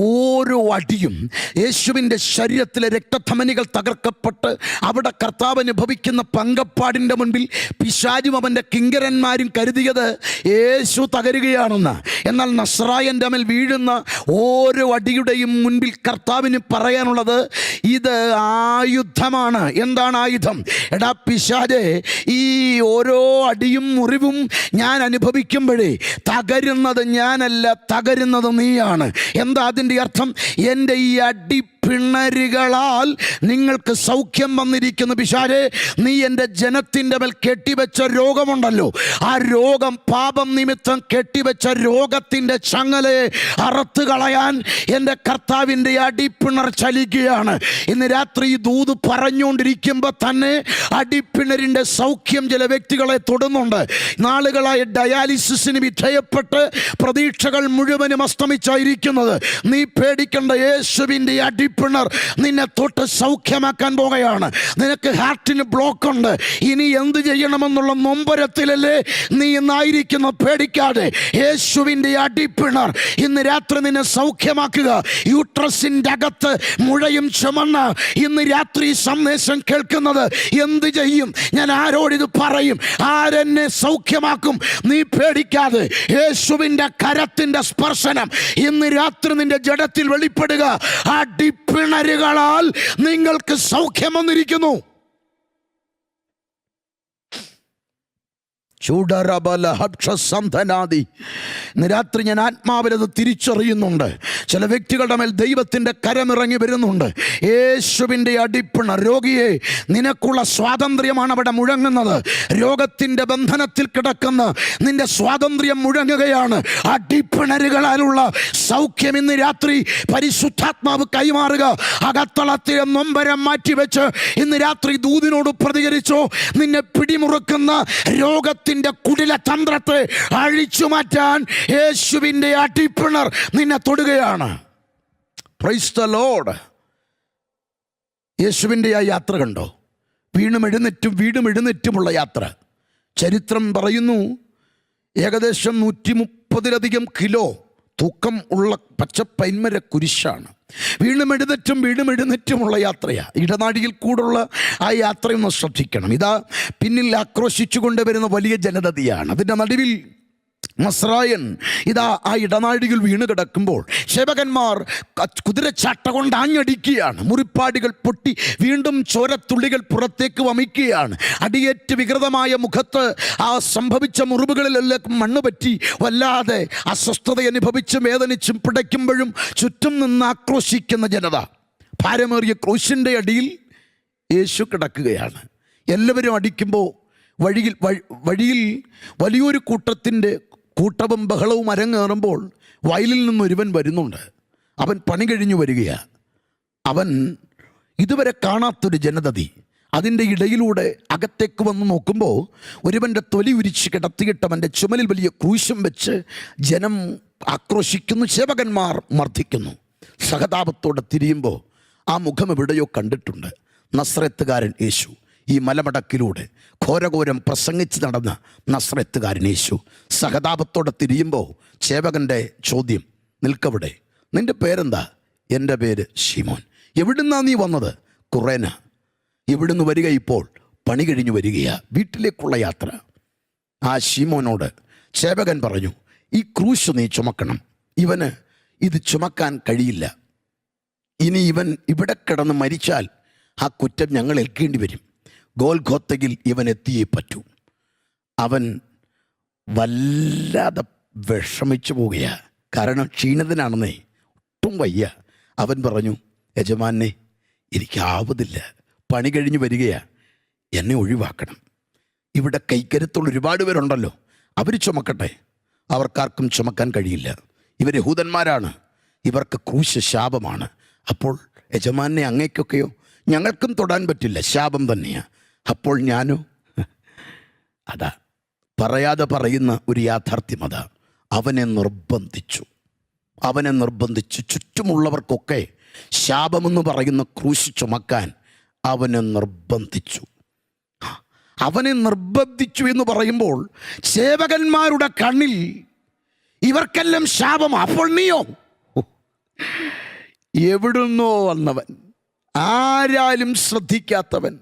ഓരോ അടിയും യേശുവിൻ്റെ ശരീരത്തിലെ രക്തധമനികൾ തകർക്കപ്പെട്ട് അവിടെ കർത്താവ് അനുഭവിക്കുന്ന പങ്കപ്പാടിൻ്റെ മുൻപിൽ പിശാചും അവൻ്റെ കിങ്കരന്മാരും കരുതിയത് യേശു തകരുകയാണെന്ന്. എന്നാൽ നസ്രായൻ്റെ മേൽ വീഴുന്ന ഓരോ അടിയുടെയും മുൻപിൽ കർത്താവിന് പറയാനുള്ളത് ഇത് ആയുധമാണ്. എന്താണ് ആയുധം? എടാ പിശാചേ, ഈ ഓരോ അടിയും മുറിവും ഞാൻ അനുഭവിക്കുമ്പോഴേ തകരുന്നത് ഞാനല്ല, തകരുന്നത് നീയാണ്. എന്താ അതിൻ്റെ അർത്ഥം? എൻ്റെ ഈ പിണരുകളാൽ നിങ്ങൾക്ക് സൗഖ്യം വന്നിരിക്കുന്നു. പിശാചേ, നീ എൻ്റെ ജനത്തിൻ്റെ മേൽ കെട്ടിവെച്ച രോഗമുണ്ടല്ലോ, ആ രോഗം, പാപം നിമിത്തം കെട്ടിവെച്ച രോഗത്തിൻ്റെ ചങ്ങലയെ അറുത്ത് കളയാൻ എൻ്റെ കർത്താവിൻ്റെ അടിപ്പിണർ ചലിക്കുകയാണ്. ഇന്ന് രാത്രി ദൂത് പറഞ്ഞുകൊണ്ടിരിക്കുമ്പോൾ തന്നെ അടിപ്പിണരിൻ്റെ സൗഖ്യം ചില വ്യക്തികളെ തൊടുന്നുണ്ട്. നാളുകളായി ഡയാലിസിസിന് വിധേയപ്പെട്ട് പ്രതീക്ഷകൾ മുഴുവനും അസ്തമിച്ചായിരിക്കുന്നത്. നീ പേടിക്കേണ്ട, യേശുവിൻ്റെ പിണർ നിന്നെ തൊട്ട് സൗഖ്യമാക്കാൻ പോകുകയാണ്. നിനക്ക് ഹാർട്ടിന് ബ്ലോക്ക് ഉണ്ട്, ഇനി എന്ത് ചെയ്യണമെന്നുള്ള നൊമ്പരത്തിലല്ലേ നീ ഇന്നായിരിക്കുന്ന? പേടിക്കാതെ, യേശുവിൻ്റെ അടിപ്പിണർ ഇന്ന് രാത്രി നിന്നെ സൗഖ്യമാക്കുക. യൂട്രസിൻ്റെ അകത്ത് മുഴയും ചുമന്ന് ഇന്ന് രാത്രി സന്ദേശം കേൾക്കുന്നത് എന്ത് ചെയ്യും? ഞാൻ ആരോടിത് പറയും? ആരെന്നെ സൗഖ്യമാക്കും? നീ പേടിക്കാതെ, യേശുവിൻ്റെ കരത്തിൻ്റെ സ്പർശനം ഇന്ന് രാത്രി നിന്റെ ജഡത്തിൽ വെളിപ്പെടുക. പിണരുകളാൽ നിങ്ങൾക്ക് സൗഖ്യം വന്നിരിക്കുന്നു. ഇന്ന് രാത്രി ഞാൻ ആത്മാവിലത് തിരിച്ചറിയുന്നുണ്ട്. ചില വ്യക്തികളുടെ മേൽ ദൈവത്തിൻ്റെ കരമിറങ്ങി വരുന്നുണ്ട്. യേശുവിൻ്റെ അടിപ്പിണർ. രോഗിയെ, നിനക്കുള്ള സ്വാതന്ത്ര്യമാണ് അവിടെ മുഴങ്ങുന്നത്. രോഗത്തിൻ്റെ ബന്ധനത്തിൽ കിടക്കുന്ന നിന്റെ സ്വാതന്ത്ര്യം മുഴങ്ങുകയാണ്. അടിപ്പിണരുകളാലുള്ള സൗഖ്യം ഇന്ന് രാത്രി പരിശുദ്ധാത്മാവ് കൈമാറുക. അകത്തളത്തിലെ നൊമ്പരം മാറ്റിവെച്ച് ഇന്ന് രാത്രി ദൂതിനോട് പ്രതികരിച്ചോ. നിന്നെ പിടിമുറുക്കുന്ന രോഗത്തിൻ്റെ കുടില തന്ത്രത്തെ അഴിച്ചു മാറ്റാൻ യേശുവിൻ്റെ അടിപ്പിണർ നിന്നെ തൊടുകയാണ്. Price the Lord. യേശുവിൻ്റെ ആ യാത്ര കണ്ടോ? വീണും എഴുന്നേറ്റുമുള്ള യാത്ര. ചരിത്രം പറയുന്നു, ഏകദേശം 130-ലധികം കിലോ തൂക്കം ഉള്ള പച്ചപ്പൈന്മര കുരിശാണ്. വീണ്ടും എഴുന്നേറ്റുമുള്ള യാത്രയാണ്. ഇടനാഴിയിൽ കൂടുള്ള ആ യാത്രയൊന്ന് ശ്രദ്ധിക്കണം. ഇതാ പിന്നിൽ ആക്രോശിച്ചു കൊണ്ടുവരുന്ന വലിയ ജനതയാണ്. അതിൻ്റെ നടുവിൽ നസ്രായൻ ഇതാ ആ ഇടനാഴിയിൽ വീണ് കിടക്കുമ്പോൾ സേവകന്മാർ കുതിരച്ചാട്ട കൊണ്ട് ആഞ്ഞടിക്കുകയാണ്. മുറിപ്പാടുകൾ പൊട്ടി വീണ്ടും ചോരത്തുള്ളികൾ പുറത്തേക്ക് വമിക്കുകയാണ്. അടിയേറ്റ് വികൃതമായ മുഖത്ത് ആ സംഭവിച്ച മുറിവുകളിലെല്ലാം മണ്ണ് പറ്റി വല്ലാതെ അസ്വസ്ഥത അനുഭവിച്ചും വേദനിച്ചും പിടയ്ക്കുമ്പോഴും ചുറ്റും നിന്ന് ആക്രോശിക്കുന്ന ജനത. ഭാരമേറിയ ക്രൂശിൻ്റെ അടിയിൽ യേശു കിടക്കുകയാണ്. എല്ലാവരും അടിക്കുമ്പോൾ വഴിയിൽ വലിയൊരു കൂട്ടവും ബഹളവും അരങ്ങേറുമ്പോൾ വയലിൽ നിന്നൊരുവൻ വരുന്നുണ്ട്. അവൻ പണി കഴിഞ്ഞു വരികയാണ്. അവൻ ഇതുവരെ കാണാത്തൊരു ജനതതി. അതിൻ്റെ ഇടയിലൂടെ അകത്തേക്ക് വന്ന് നോക്കുമ്പോൾ ഒരുവൻ്റെ തൊലി ഉരിച്ച് കിടത്തിയിട്ടവൻ്റെ ചുമലിൽ വലിയ ക്രൂശം വെച്ച് ജനം ആക്രോശിക്കുന്നു, സേവകന്മാർ മർദ്ദിക്കുന്നു. സഹതാപത്തോടെ തിരിയുമ്പോൾ ആ മുഖം എവിടെയോ കണ്ടിട്ടുണ്ട്. നസ്രത്തുകാരൻ യേശു. ഈ മലമടക്കിലൂടെ ഘോരഘോരം പ്രസംഗിച്ച് നടന്ന നസ്രത്തുകാരൻ യേശു. സഹതാപത്തോടെ തിരിയുമ്പോൾ സേവകൻ്റെ ചോദ്യം, നിൽക്കവിടെ, നിൻ്റെ പേരെന്താ? എൻ്റെ പേര് ശിമോൻ. എവിടുന്നാ നീ വന്നത്? കുറേന. എവിടുന്ന് വരിക? ഇപ്പോൾ പണി കഴിഞ്ഞു വരികയാ, വീട്ടിലേക്കുള്ള യാത്ര. ആ ശിമോനോട് സേവകൻ പറഞ്ഞു, ഈ ക്രൂശ് നീ ചുമക്കണം. ഇവന് ഇത് ചുമക്കാൻ കഴിയില്ല. ഇനി ഇവൻ ഇവിടെ കിടന്ന് മരിച്ചാൽ ആ കുറ്റം ഞങ്ങൾ ഏൽക്കേണ്ടി വരും. ഗോൽഗോത്തയിൽ ഇവൻ എത്തിയേ പറ്റൂ. അവൻ വല്ലാതെ വിഷമിച്ചു പോവുകയാ. കാരണം ക്ഷീണിതനാണെന്നേ, ഒട്ടും വയ്യ. അവൻ പറഞ്ഞു, യജമാനെ, എനിക്കാവതില്ല, പണി കഴിഞ്ഞ് വരികയാ, എന്നെ ഒഴിവാക്കണം. ഇവിടെ കൈക്കരുത്തുള്ള ഒരുപാട് പേരുണ്ടല്ലോ, അവർ ചുമക്കട്ടെ. അവർക്കാർക്കും ചുമക്കാൻ കഴിയില്ല. ഇവർ യഹൂദന്മാരാണ്, ഇവർക്ക് ക്രൂശ് ശാപമാണ്. അപ്പോൾ യജമാനെ, അങ്ങേക്കൊക്കെയോ? ഞങ്ങൾക്കും തൊടാൻ പറ്റില്ല, ശാപം തന്നെയാ. അപ്പോൾ ഞാനോ? അതാ പറയാതെ പറയുന്ന ഒരു യാഥാർത്ഥ്യം അതാ. അവനെ നിർബന്ധിച്ചു. ചുറ്റുമുള്ളവർക്കൊക്കെ ശാപമെന്ന് പറയുന്ന ക്രൂശ് ചുമക്കാൻ അവനെ നിർബന്ധിച്ചു എന്ന് പറയുമ്പോൾ സേവകന്മാരുടെ കണ്ണിൽ ഇവർക്കെല്ലാം ശാപം. അപ്പോൾ നീയോ? എവിടുന്നോ വന്നവൻ, ആരാലും ശ്രദ്ധിക്കാത്തവൻ,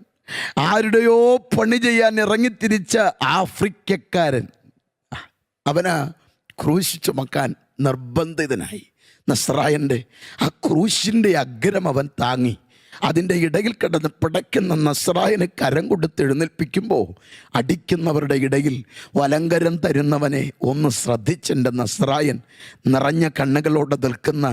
ആരുടെയോ പണി ചെയ്യാൻ ഇറങ്ങിത്തിരിച്ച ആഫ്രിക്കക്കാരൻ, അവനാ ക്രൂശ് ചുമക്കാൻ നിർബന്ധിതനായി. നസ്രായൻ്റെ ആ ക്രൂശിൻ്റെ അഗ്രം അവൻ താങ്ങി. അതിൻ്റെ ഇടയിൽ കിടന്ന് പിടയ്ക്കുന്ന നസ്രായന് കരം കൊടുത്ത് എഴുന്നേൽപ്പിക്കുമ്പോൾ അടിക്കുന്നവരുടെ ഇടയിൽ വലങ്കരം തരുന്നവനെ ഒന്ന് ശ്രദ്ധിച്ചെൻ്റെ നസ്രായൻ നിറഞ്ഞ കണ്ണുകളോടെ നിൽക്കുന്ന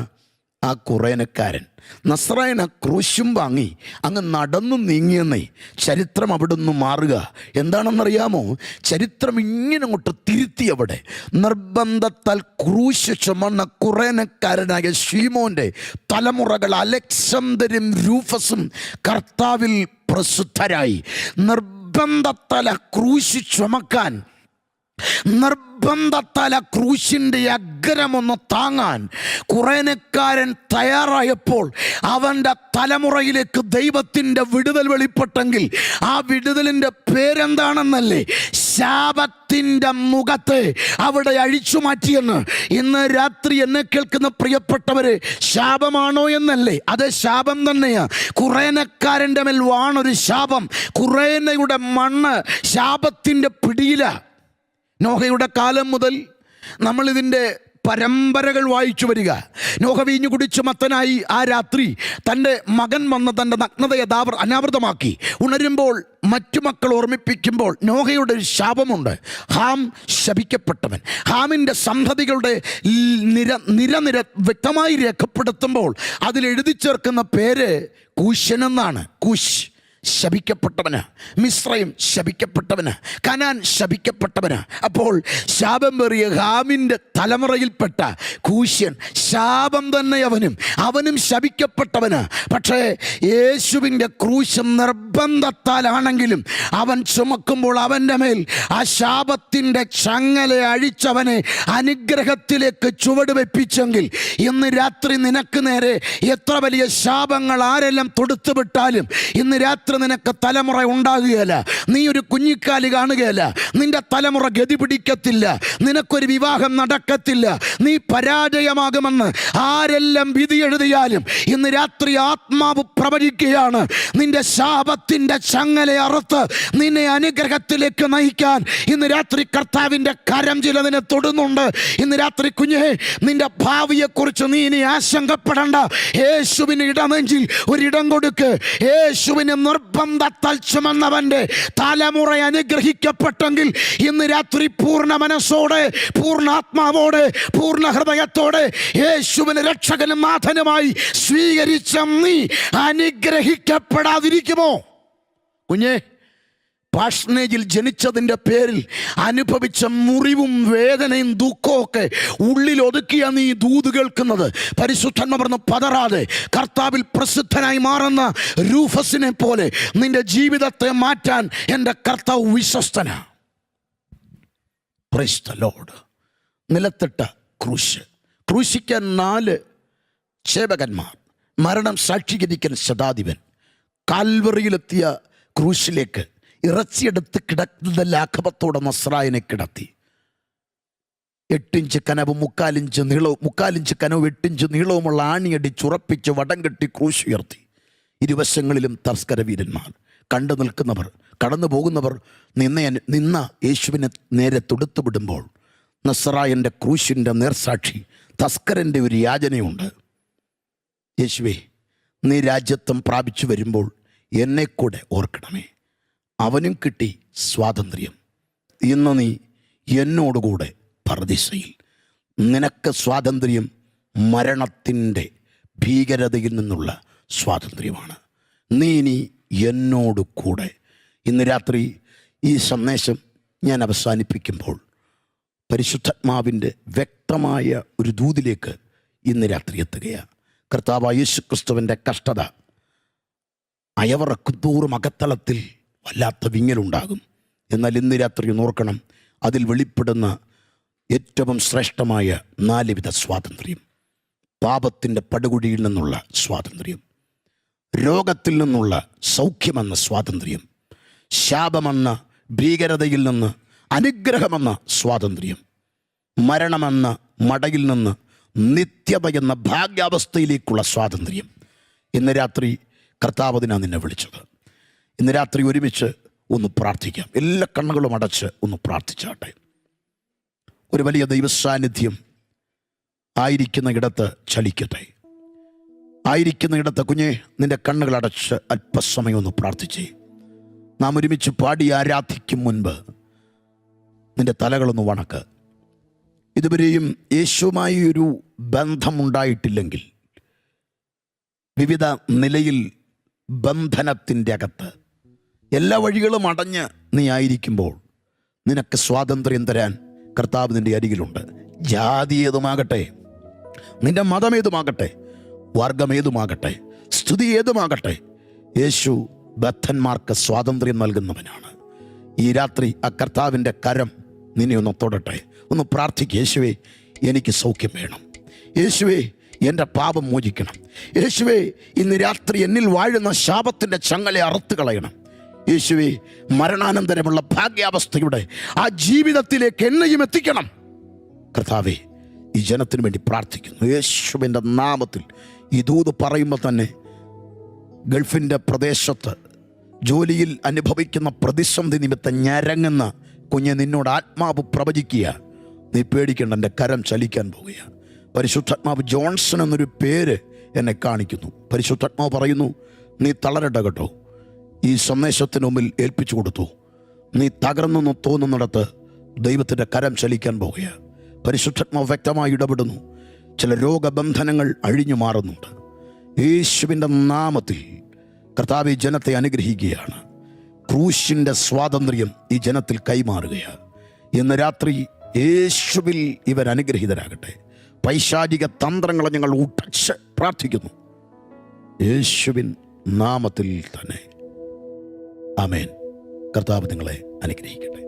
ആ കുറേനക്കാരൻ. നസ്രായൻ ആ ക്രൂശും വാങ്ങി അങ്ങ് നടന്നു നീങ്ങിയെന്നേ ചരിത്രം അവിടെ നിന്ന് മാറുക. എന്താണെന്നറിയാമോ? ചരിത്രം ഇങ്ങനെ അങ്ങോട്ട് തിരുത്തി. അവിടെ നിർബന്ധത്താൽ ക്രൂശ് ചുമന്ന കുറേനക്കാരനായ ശീമോൻ്റെ തലമുറകൾ അലക്സാണ്ടരും രൂഫസും കർത്താവിൽ പ്രസിദ്ധരായി. നിർബന്ധത്താൽ ക്രൂശ് ചുമക്കാൻ, നിർബന്ധത്താൽ ക്രൂശിൻ്റെ അഗ്രമൊന്ന് താങ്ങാൻ കുറേനക്കാരൻ തയ്യാറായപ്പോൾ അവൻ്റെ തലമുറയിലേക്ക് ദൈവത്തിൻ്റെ വിടുതൽ വെളിപ്പെട്ടെങ്കിൽ ആ വിടുതലിൻ്റെ പേരെന്താണെന്നല്ലേ? ശാപത്തിൻ്റെ മുഖത്തെ അവിടെ അഴിച്ചു മാറ്റിയെന്ന്. ഇന്ന് രാത്രി എന്നെ കേൾക്കുന്ന പ്രിയപ്പെട്ടവരെ, ശാപമാണോ എന്നല്ലേ? അത് ശാപം തന്നെയാ. കുറേനക്കാരൻ്റെ മേൽ വാണൊരു ശാപം. കുറേനയുടെ മണ്ണ് ശാപത്തിൻ്റെ പിടിയില. നോഹയുടെ കാലം മുതൽ നമ്മളിതിൻ്റെ പരമ്പരകൾ വായിച്ചു വരിക. നോഹ വീഞ്ഞു കുടിച്ച് മത്തനായി ആ രാത്രി തൻ്റെ മകൻ വന്ന് തൻ്റെ നഗ്നതയെ അനാവൃതമാക്കി. ഉണരുമ്പോൾ മറ്റു മക്കൾ ഓർമ്മിപ്പിക്കുമ്പോൾ നോഹയുടെ ഒരു ശാപമുണ്ട്. ഹാം ശപിക്കപ്പെട്ടവൻ. ഹാമിൻ്റെ സന്തതികളുടെ നിര വ്യക്തമായി രേഖപ്പെടുത്തുമ്പോൾ അതിലെഴുതി ചേർക്കുന്ന പേര് കൂശനെന്നാണ്. കൂശ് ശപിക്കപ്പെട്ടവന്, മിസ്രൈം ശപിക്കപ്പെട്ടവന്, കനാൻ ശപിക്കപ്പെട്ടവന്. അപ്പോൾ ശാപം പേറിയ ഹാമിൻ്റെ തലമുറയിൽപ്പെട്ട കൂശ്യൻ ശാപം തന്നെ അവനും ശപിക്കപ്പെട്ടവന്. പക്ഷേ യേശുവിൻ്റെ ക്രൂശ് നിർബന്ധത്താലാണെങ്കിലും അവൻ ചുമക്കുമ്പോൾ അവൻ്റെ മേൽ ആ ശാപത്തിൻ്റെ ചങ്ങല അഴിച്ചവനെ അനുഗ്രഹത്തിലേക്ക് ചുവടുവെപ്പിച്ചെങ്കിൽ ഇന്ന് രാത്രി നിനക്ക് നേരെ എത്ര വലിയ ശാപങ്ങൾ ആരെല്ലാം തൊടുത്തുവിട്ടാലും ഇന്ന് രാത്രി നിനക്ക് തലമുറ ഉണ്ടാകുകയില്ല. നീ ഒരു കുഞ്ഞിക്കാലി കാണുകയില്ല. നിന്റെ തലമുറ ഗതി പിടിക്കത്തില്ല. നിനക്കൊരു വിവാഹം നടക്കത്തില്ല. നീ പരാജയമാകുമെന്ന് ആരെല്ലാം വിധി എഴുതിയാലും ഇന്ന് രാത്രി ആത്മാവ് പ്രവചിക്കുകയാണ്. നിന്റെ ശാപത്തിൻ്റെ ചങ്ങല അറുത്ത് നിന്നെ അനുഗ്രഹത്തിലേക്ക് നയിക്കാൻ ഇന്ന് രാത്രി കർത്താവിൻ്റെ കരം ചിലതിനെ തൊടുന്നുണ്ട്. ഇന്ന് രാത്രി കുഞ്ഞേ, നിന്റെ ഭാവിയെക്കുറിച്ച് നീ ഇനി ആശങ്കപ്പെടേണ്ട. യേശുവിന് ഇടനെഞ്ചിൽ ഒരിടം കൊടുക്ക്. യേശുവിന് നിർബന്ധത്താൽ ചുമന്നവൻ്റെ തലമുറ അനുഗ്രഹിക്കപ്പെട്ടെങ്കിൽ ഇന്ന് രാത്രി പൂർണ്ണ മനസ്സോടെ, പൂർണ്ണ ആത്മാവോടെ, പൂർണ്ണ ഹൃദയത്തോടെ യേശുവിനെ രക്ഷകനും നാഥനുമായി സ്വീകരിച്ച നീ അനുഗ്രഹിക്കപ്പെടാതിരിക്കുമോ? കുഞ്ഞേ, പാഷനേജിൽ ജനിച്ചതിൻ്റെ പേരിൽ അനുഭവിച്ച മുറിവും വേദനയും ദുഃഖവും ഒക്കെ ഉള്ളിൽ ഒതുക്കിയ നീ ദൂത് കേൾക്കുന്നത്. പരിശുദ്ധാത്മ പറഞ്ഞു, പതറാതെ കർത്താവിൽ പ്രസിദ്ധനായി മാറുന്ന രൂഫസിനെ പോലെ നിന്റെ ജീവിതത്തെ മാറ്റാൻ എൻ്റെ കർത്താവ് വിശ്വസ്തനാ. Praise the Lord. നിലത്തിട്ട ക്രൂശിക്കാൻ 4 സേവകന്മാർ, മരണം സാക്ഷീകരിക്കാൻ ശതാധിപൻ, കാൽവറിയിലെത്തിയ ക്രൂശിലേക്ക് ഇറച്ചിയെടുത്ത് കിടക്കുന്ന ലാഘവത്തോടെ നസ്രായനെ കിടത്തി. 8 ഇഞ്ച് കനവും 3/4 ഇഞ്ച് നീളവും 3/4 ഇഞ്ച് കനവും 8 ഇഞ്ച് നീളവുമുള്ള ആണിയടിച്ചുറപ്പിച്ച് വടം കെട്ടി ക്രൂശ് ഉയർത്തി. ഇരുവശങ്ങളിലും തസ്കര വീരന്മാർ. കണ്ടു നിൽക്കുന്നവർ, കടന്നു പോകുന്നവർ നിന്ന യേശുവിനെ നേരെ തൊടുത്തു വിടുമ്പോൾ നസ്രായൻ്റെ ക്രൂശിൻ്റെ നേർസാക്ഷി തസ്കരൻ്റെ ഒരു യാചനയുണ്ട്. യേശുവേ, നീ രാജ്യത്വം പ്രാപിച്ചു വരുമ്പോൾ എന്നെ കൂടെ ഓർക്കണമേ. അവനും കിട്ടി സ്വാതന്ത്ര്യം. ഇന്ന് നീ എന്നോടുകൂടെ പർദീസയിൽ. നിനക്ക് സ്വാതന്ത്ര്യം മരണത്തിൻ്റെ ഭീകരതയിൽ നിന്നുള്ള സ്വാതന്ത്ര്യമാണ്. നീ ഇനി എന്നോട് കൂടെ. ഇന്ന് രാത്രി ഈ സന്ദേശം ഞാൻ അവസാനിപ്പിക്കുമ്പോൾ പരിശുദ്ധാത്മാവിൻ്റെ വ്യക്തമായ ഒരു ദൂതിലേക്ക് ഇന്ന് രാത്രി എത്തുകയാണ്. കർത്താവായ യേശുക്രിസ്തുവിൻ്റെ കഷ്ടത അയവറക്കുന്തോറും അകത്തളത്തിൽ വല്ലാത്ത വിങ്ങലുണ്ടാകും. എന്നാൽ ഇന്ന് രാത്രി ഓർക്കണം, അതിൽ വെളിപ്പെടുന്ന ഏറ്റവും ശ്രേഷ്ഠമായ 4 വിധ സ്വാതന്ത്ര്യം. പാപത്തിൻ്റെ പടുകുഴിയിൽ നിന്നുള്ള സ്വാതന്ത്ര്യം, രോഗത്തിൽ നിന്നുള്ള സൗഖ്യമെന്ന സ്വാതന്ത്ര്യം, ശാപമെന്ന ഭീകരതയിൽ നിന്ന് അനുഗ്രഹമെന്ന സ്വാതന്ത്ര്യം, മരണമെന്ന മടയിൽ നിന്ന് നിത്യത എന്ന ഭാഗ്യാവസ്ഥയിലേക്കുള്ള സ്വാതന്ത്ര്യം. ഇന്ന് രാത്രി കർത്താവതിനാണ് നിന്നെ വിളിച്ചത്. ഇന്ന് രാത്രി ഒരുമിച്ച് ഒന്ന് പ്രാർത്ഥിക്കാം. എല്ലാ കണ്ണുകളും അടച്ച് ഒന്ന് പ്രാർത്ഥിച്ചാട്ടെ. ഒരു വലിയ ദൈവസാന്നിധ്യം ആയിരിക്കുന്ന ഇടത്ത് ചലിക്കട്ടെ. ആയിരിക്കുന്ന ഇടത്ത് കുഞ്ഞെ നിന്റെ കണ്ണുകൾ അടച്ച് അല്പസമയം ഒന്ന് പ്രാർത്ഥിച്ചേ. നാം ഒരുമിച്ച് പാടി ആരാധിക്കും മുൻപ് നിന്റെ തലകളൊന്ന് വണക്ക്. ഇതുവരെയും യേശുവുമായി ഒരു ബന്ധമുണ്ടായിട്ടില്ലെങ്കിൽ, വിവിധ നിലയിൽ ബന്ധനത്തിൻ്റെ അകത്ത് എല്ലാ വഴികളും അടഞ്ഞ് നീ ആയിരിക്കുമ്പോൾ നിനക്ക് സ്വാതന്ത്ര്യം തരാൻ കർത്താവ് നിൻ്റെ അരികിലുണ്ട്. ജാതി ഏതുമാകട്ടെ, നിന്റെ മതം ഏതുമാകട്ടെ, വർഗം ഏതുമാകട്ടെ, സ്ഥിതി ഏതുമാകട്ടെ, യേശു ബദ്ധന്മാർക്ക് സ്വാതന്ത്ര്യം നൽകുന്നവനാണ്. ഈ രാത്രി ആ കർത്താവിൻ്റെ കരം നിന്നെ ഒന്ന് തൊടട്ടെ. ഒന്ന് പ്രാർത്ഥിക്കുക. യേശുവേ, എനിക്ക് സൗഖ്യം വേണം. യേശുവേ, എൻ്റെ പാപം മോചിക്കണം. യേശുവേ, ഇന്ന് രാത്രി എന്നിൽ വാഴുന്ന ശാപത്തിൻ്റെ ചങ്ങലെ അറുത്ത് കളയണം. യേശുവേ, മരണാനന്തരമുള്ള ഭാഗ്യാവസ്ഥയുടെ ആ ജീവിതത്തിലേക്ക് എന്നെയും എത്തിക്കണം. കർത്താവേ, ഈ ജനത്തിന് വേണ്ടി പ്രാർത്ഥിക്കുന്നു യേശുവിൻ്റെ നാമത്തിൽ. ഈ ദൂത് പറയുമ്പോൾ തന്നെ ഗൾഫിൻ്റെ പ്രദേശത്ത് ജോലിയിൽ അനുഭവിക്കുന്ന പ്രതിസന്ധി നിമിത്തം ഞരങ്ങുന്ന കുഞ്ഞ് നിന്നോട് ആത്മാവ് പ്രവചിക്കുക. നീ പേടിക്കേണ്ട, എൻ്റെ കരം ചലിക്കാൻ പോവുകയാണ്. പരിശുദ്ധാത്മാവ് ജോൺസൺ എന്നൊരു പേര് എന്നെ കാണിക്കുന്നു. പരിശുദ്ധാത്മാവ് പറയുന്നു, നീ തളരണ്ട കേട്ടോ. ഈ സന്ദേശത്തിന് മുമ്പിൽ ഏൽപ്പിച്ചു കൊടുത്തു. നീ തകർന്നെന്ന് തോന്നുന്നിടത്ത് ദൈവത്തിൻ്റെ കരം ചലിക്കാൻ പോവുകയാണ്. പരിശുദ്ധാത്മാവ് വ്യക്തമായി ഇടപെടുന്നു. ചില രോഗബന്ധനങ്ങൾ അഴിഞ്ഞു മാറുന്നുണ്ട്. യേശുവിൻ്റെ നാമത്തിൽ കർത്താവ് ഈ ജനത്തെ അനുഗ്രഹിക്കുകയാണ്. ക്രൂശിൻ്റെ സ്വാതന്ത്ര്യം ഈ ജനത്തിൽ കൈമാറുകയാണ്. ഇന്ന് രാത്രി യേശുവിൽ ഇവർ അനുഗ്രഹീതരാകട്ടെ. പൈശാചിക തന്ത്രങ്ങളെ ഞങ്ങൾ ഉടച്ച് പ്രാർത്ഥിക്കുന്നു യേശുവിൻ നാമത്തിൽ തന്നെ. ആമേൻ. കർത്താവ് നിങ്ങളെ അനുഗ്രഹിക്കട്ടെ.